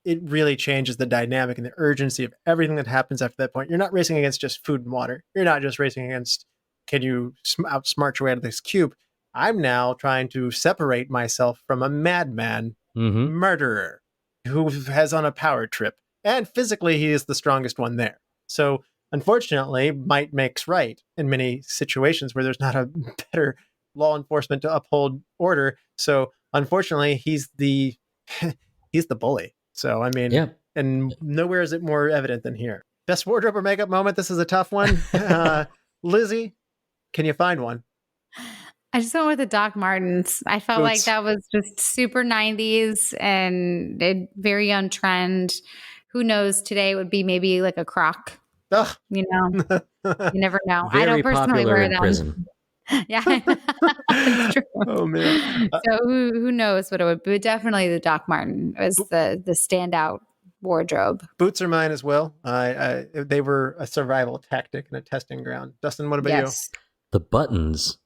it really changes the dynamic and the urgency of everything that happens after that point. You're not racing against just food and water. You're not just racing against, can you outsmart your way out of this cube? I'm now trying to separate myself from a madman murderer who has on a power trip. And physically, he is the strongest one there. So unfortunately, might makes right in many situations where there's not a better law enforcement to uphold order. So unfortunately, he's the bully. So I mean, and nowhere is it more evident than here. Best wardrobe or makeup moment. This is a tough one. Lizzy, can you find one? I just went with the Doc Martens. I felt like that was just super 90s and very on trend. Who knows? Today it would be maybe like a croc. Ugh. You know, you never know. Very I don't personally wear them. Prison. Yeah, that's true. Oh man. So who knows what it would be? Definitely the Doc Marten was the standout wardrobe. Boots are mine as well. They were a survival tactic and a testing ground. Dustin, what about you? The buttons.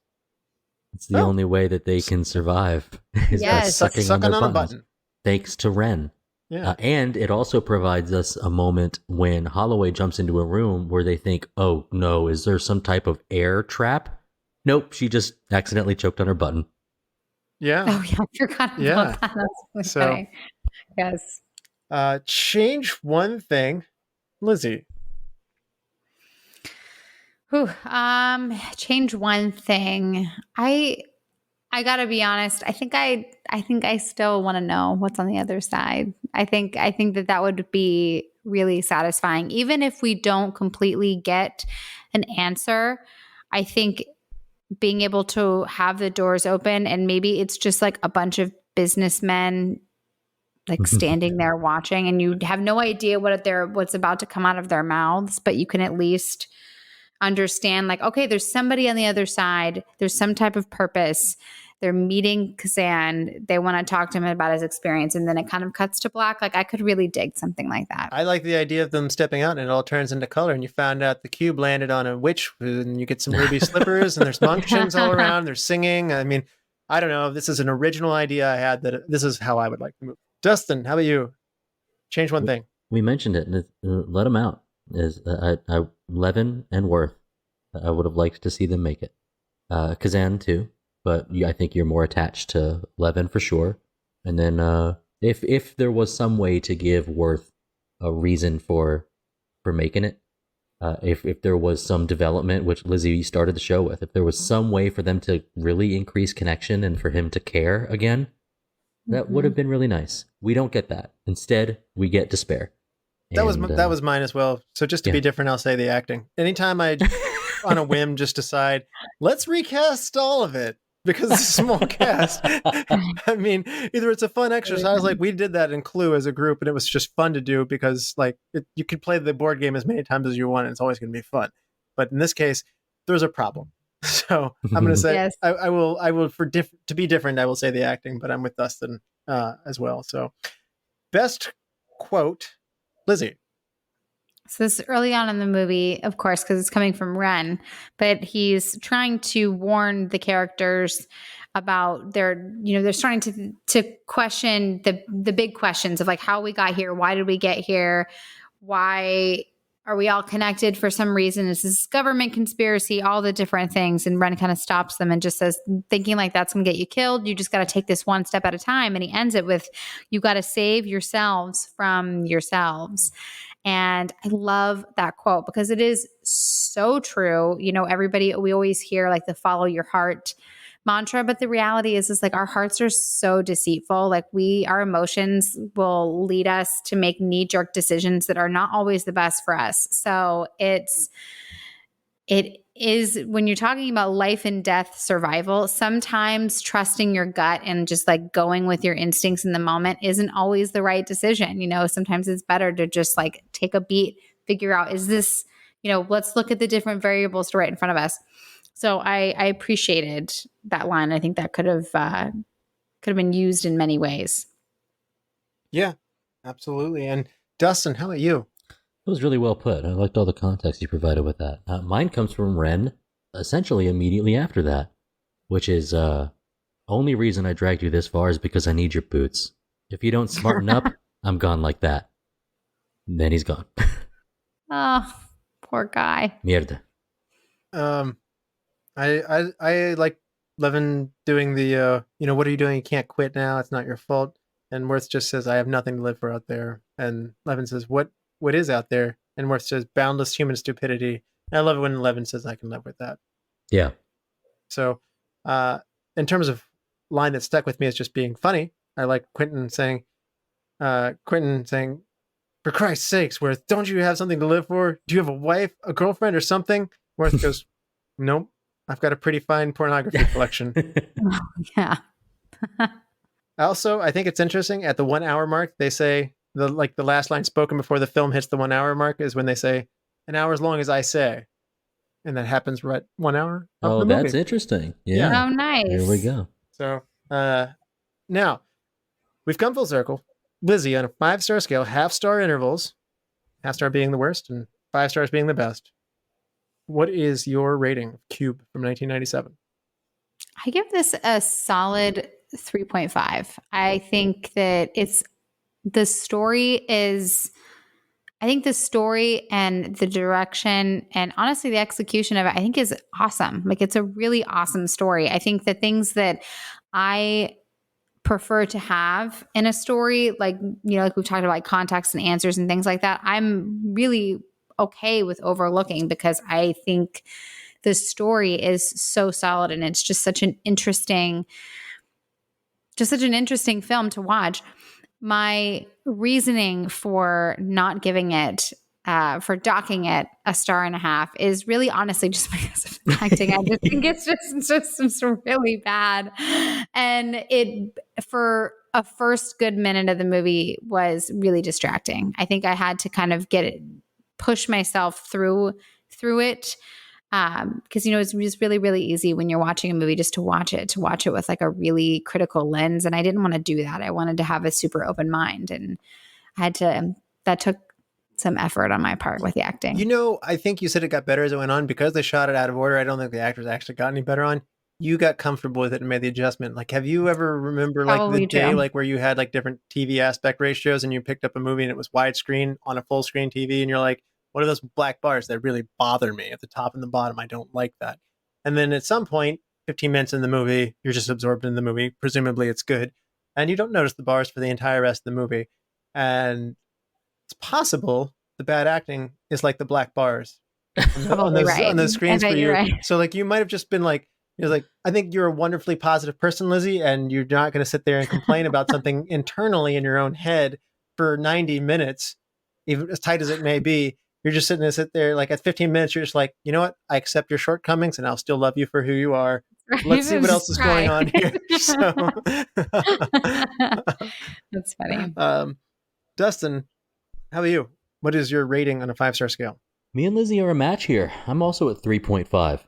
It's the only way that they can survive. Is by sucking on a button. Thanks to Ren. Yeah. And it also provides us a moment when Holloway jumps into a room where they think, oh no, is there some type of air trap? Nope, she just accidentally choked on her button. Yeah. Oh yeah, I forgot about that. That's really funny. Yes. Change one thing. Lizzy. Change one thing. I gotta be honest. I think I still want to know what's on the other side. I think that would be really satisfying, even if we don't completely get an answer. I think being able to have the doors open and maybe it's just like a bunch of businessmen like standing there watching, and you have no idea what's about to come out of their mouths, but you can at least understand like, okay, there's somebody on the other side. There's some type of purpose. They're meeting Kazan. They want to talk to him about his experience. And then it kind of cuts to black. Like I could really dig something like that. I like the idea of them stepping out and it all turns into color. And you found out the cube landed on a witch and you get some ruby slippers and there's functions all around. They're singing. I mean, I don't know. This is an original idea I had that this is how I would like to move. Dustin, how about you? Change one thing. We mentioned it. Let them out. Levin and Worth, I would have liked to see them make it. Kazan too, but I think you're more attached to Levin for sure. And then if there was some way to give Worth a reason for making it, if there was some development, which Lizzy started the show with, if there was some way for them to really increase connection and for him to care again, that would have been really nice. We don't get that. Instead, we get despair. That And, was mine as well. So just to yeah. be different, I'll say the acting. Anytime I, on a whim, just decide, let's recast all of it because it's a small cast. I mean, either it's a fun exercise, like we did that in Clue as a group, and it was just fun to do because like you could play the board game as many times as you want, and it's always going to be fun. But in this case, there's a problem. So I'm going to say Yes. I will to be different. I will say the acting, but I'm with Dustin as well. So best quote. Lizzy. So this is early on in the movie, of course, because it's coming from Ren, but he's trying to warn the characters about they're starting to question the big questions of like how we got here, why did we get here, why are we all connected for some reason? Is this government conspiracy? All the different things. And Ren kind of stops them and just says, thinking like that's going to get you killed. You just got to take this one step at a time. And he ends it with, you got to save yourselves from yourselves. And I love that quote because it is so true. You know, we always hear like the follow your heart mantra, but the reality is like our hearts are so deceitful. Like our emotions will lead us to make knee-jerk decisions that are not always the best for us. So it is when you're talking about life and death survival, sometimes trusting your gut and just like going with your instincts in the moment isn't always the right decision. You know, sometimes it's better to just like take a beat, figure out, is this, let's look at the different variables right in front of us. So I appreciated that line. I think that could have been used in many ways. Yeah, absolutely. And Dustin, how about you? It was really well put. I liked all the context you provided with that. Mine comes from Ren, essentially immediately after that, which is only reason I dragged you this far is because I need your boots. If you don't smarten up, I'm gone like that. Then he's gone. Oh, poor guy. Mierda. I like Levin doing the what are you doing? You can't quit now. It's not your fault. And Worth just says, I have nothing to live for out there. And Levin says, what is out there? And Worth says, boundless human stupidity. And I love it when Levin says, I can live with that. Yeah. So in terms of line that stuck with me as just being funny, I like Quentin saying, for Christ's sakes, Worth, don't you have something to live for? Do you have a wife, a girlfriend, or something? Worth goes, nope, I've got a pretty fine pornography collection. Yeah. Also, I think it's interesting at the 1 hour mark, they say the last line spoken before the film hits the 1 hour mark is when they say, an hour as long as I say. And that happens right 1 hour. Oh, that's interesting. Yeah. Oh, nice. Here we go. So now we've come full circle. Lizzy, on a 5-star scale, half-star intervals, half-star being the worst and 5 stars being the best. What is your rating of Cube from 1997? I give this a solid 3.5. I think that the story and the direction and honestly the execution of it, I think is awesome. Like it's a really awesome story. I think the things that I prefer to have in a story, like we've talked about, like context and answers and things like that, I'm really okay with overlooking because I think the story is so solid and it's just such an interesting film to watch. My reasoning for not giving it, for docking it a 1.5 is really honestly just because of the acting. I just think it's just really bad. And it, for a first good minute of the movie, was really distracting. I think I had to kind of push myself through it. Because it's just really, really easy when you're watching a movie just to watch it with like a really critical lens. And I didn't want to do that. I wanted to have a super open mind, and that took some effort on my part with the acting. I think you said it got better as it went on because they shot it out of order. I don't think the actors actually got any better on. You got comfortable with it and made the adjustment. Like, have you ever remember like Probably the day, true. like where you had like different TV aspect ratios and you picked up a movie and it was widescreen on a full screen TV and you're like, what are those black bars that really bother me at the top and the bottom? I don't like that. And then at some point, 15 minutes in the movie, you're just absorbed in the movie. Presumably it's good. And you don't notice the bars for the entire rest of the movie. And it's possible the bad acting is like the black bars on those screens for you. Right. So like you might have just been like, I think you're a wonderfully positive person, Lizzy, and you're not going to sit there and complain about something internally in your own head for 90 minutes. even as tight as it may be, you're just sit there like at 15 minutes, you're just like, you know what? I accept your shortcomings and I'll still love you for who you are. Let's see what else is going on here. So, That's funny. Dustin, how about you? What is your rating on a 5-star scale? Me and Lizzy are a match here. I'm also at 3.5.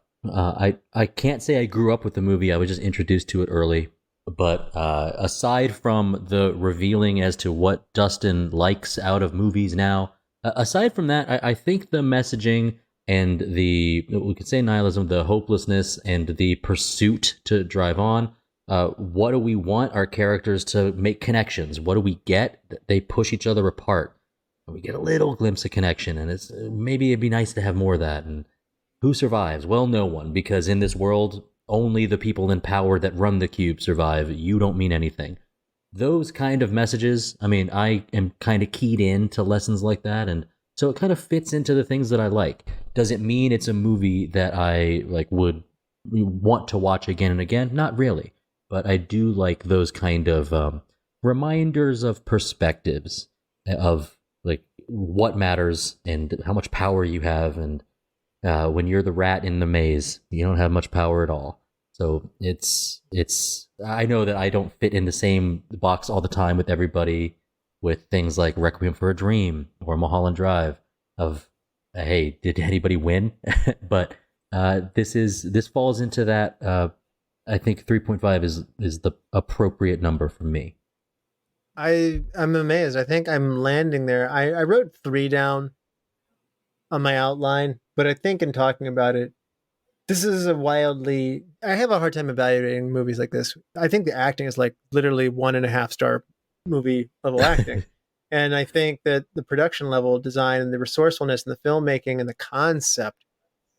I can't say I grew up with the movie. I was just introduced to it early. But aside from the revealing as to what Dustin likes out of movies now, aside from that, I think the messaging and we could say nihilism, the hopelessness and the pursuit to drive on, what do we want our characters to make connections? What do we get? They push each other apart. We get a little glimpse of connection, and maybe it'd be nice to have more of that. And who survives? Well, no one, because in this world, only the people in power that run the cube survive. You don't mean anything. Those kind of messages, I mean, I am kind of keyed in to lessons like that, and so it kind of fits into the things that I like. Does it mean it's a movie that I would want to watch again and again? Not really, but I do like those kind of reminders of perspectives of what matters and how much power you have, and when you're the rat in the maze, you don't have much power at all. So it's I know that I don't fit in the same box all the time with everybody with things like Requiem for a Dream or Mulholland Drive of, hey, did anybody win? But this falls into that. I think 3.5 is the appropriate number for me. I'm amazed. I think I'm landing there. I wrote 3 down on my outline, but I think in talking about it, this is I have a hard time evaluating movies like this. I think the acting is like literally 1.5 star movie level acting. And I think that the production level design and the resourcefulness and the filmmaking and the concept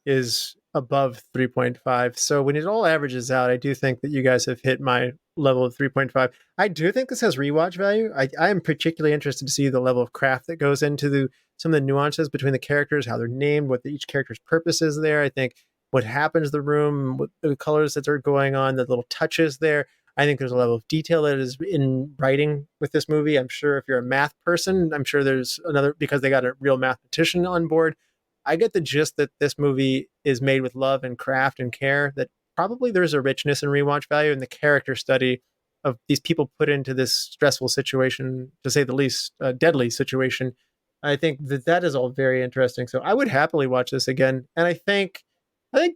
is above 3.5. So when it all averages out, I do think that you guys have hit my level of 3.5. I do think this has rewatch value. I am particularly interested to see the level of craft that goes into some of the nuances between the characters, how they're named, what each character's purpose is there. I think what happens in the room, what the colors that are going on, the little touches there. I think there's a level of detail that is in writing with this movie. I'm sure if you're a math person, I'm sure there's another, because they got a real mathematician on board. I get the gist that this movie is made with love and craft and care, that probably there's a richness and rewatch value in the character study of these people put into this stressful situation, to say the least, deadly situation. I think that is all very interesting. So I would happily watch this again. And I think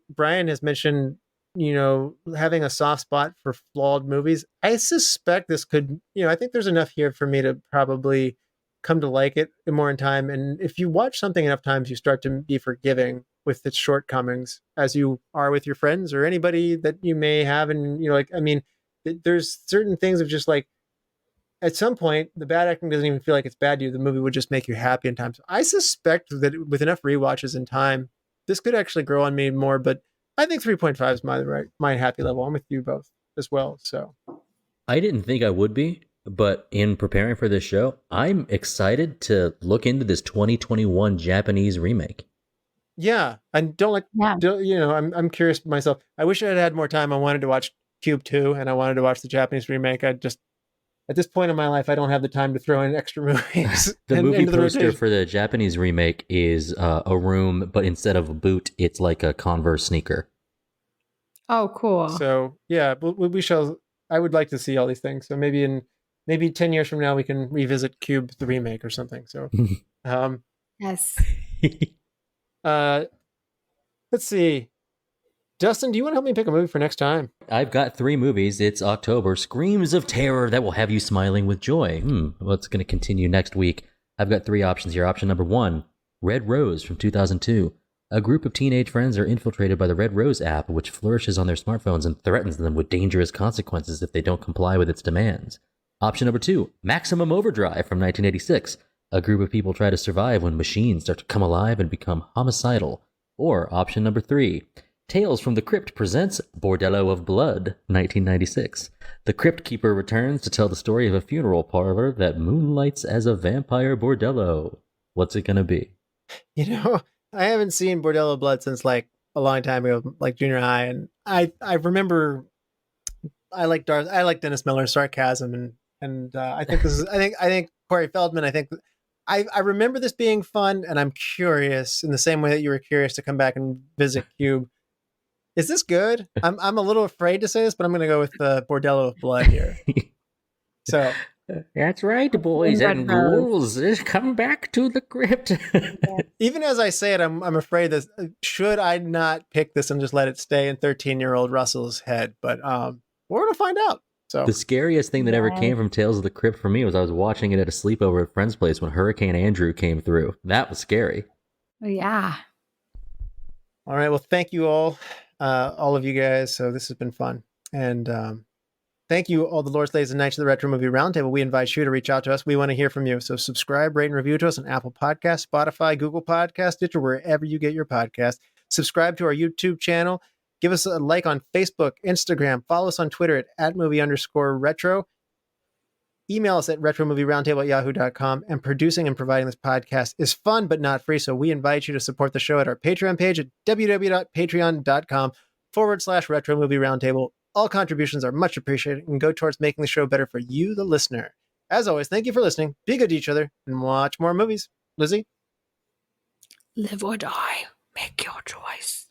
Brian has mentioned, having a soft spot for flawed movies. I suspect this could, I think there's enough here for me to probably come to like it more in time. And if you watch something enough times, you start to be forgiving with its shortcomings, as you are with your friends or anybody that you may have. And, there's certain things of just like, at some point, the bad acting doesn't even feel like it's bad to you. The movie would just make you happy in time. So I suspect that with enough rewatches in time, this could actually grow on me more. But I think 3.5 is my happy level. I'm with you both as well. So I didn't think I would be, but in preparing for this show, I'm excited to look into this 2021 Japanese remake. Yeah, and I'm curious myself. I wish I had more time. I wanted to watch Cube 2, and I wanted to watch the Japanese remake. At this point in my life, I don't have the time to throw in extra movies. The movie poster for the Japanese remake is a room, but instead of a boot, it's like a Converse sneaker. Oh, cool. So yeah, we shall. I would like to see all these things. So maybe 10 years from now, we can revisit Cube the remake or something. So, yes. Let's see. Dustin, do you want to help me pick a movie for next time? I've got 3 movies. It's October. Screams of terror that will have you smiling with joy. What's going to continue next week? I've got 3 options here. Option number 1, Red Rose from 2002. A group of teenage friends are infiltrated by the Red Rose app, which flourishes on their smartphones and threatens them with dangerous consequences if they don't comply with its demands. Option number 2, Maximum Overdrive from 1986. A group of people try to survive when machines start to come alive and become homicidal. Or option number 3, Tales from the Crypt presents Bordello of Blood, 1996. The Crypt Keeper returns to tell the story of a funeral parlor that moonlights as a vampire bordello. What's it gonna be? I haven't seen Bordello of Blood since like a long time ago, like junior high, and I remember I like Dennis Miller's sarcasm, and I think this is I think Corey Feldman. I think I remember this being fun, and I'm curious in the same way that you were curious to come back and visit Cube. Is this good? I'm a little afraid to say this, but I'm going to go with the Bordello of Blood here. So that's right, boys and ghouls. Come back to the crypt. even as I say it, I'm afraid that should I not pick this and just let it stay in 13-year-old Russell's head, but we're going to find out. So the scariest thing that ever came from Tales of the Crypt for me was I was watching it at a sleepover at a friend's place when Hurricane Andrew came through. That was scary. Yeah. All right. Well, thank you all of you guys. So this has been fun. And thank you, all the lords, ladies, and knights of the Retro Movie Roundtable. We invite you to reach out to us. We want to hear from you. So subscribe, rate, and review to us on Apple Podcasts, Spotify, Google Podcasts, Stitcher, wherever you get your podcast. Subscribe to our YouTube channel. Give us a like on Facebook, Instagram. Follow us on Twitter at @movie_retro. Email us at retromovieroundtable@yahoo.com. And producing and providing this podcast is fun, but not free. So we invite you to support the show at our Patreon page at www.patreon.com/Retro Movie Roundtable. All contributions are much appreciated and go towards making the show better for you, the listener. As always, thank you for listening. Be good to each other and watch more movies. Lizzy? Live or die. Make your choice.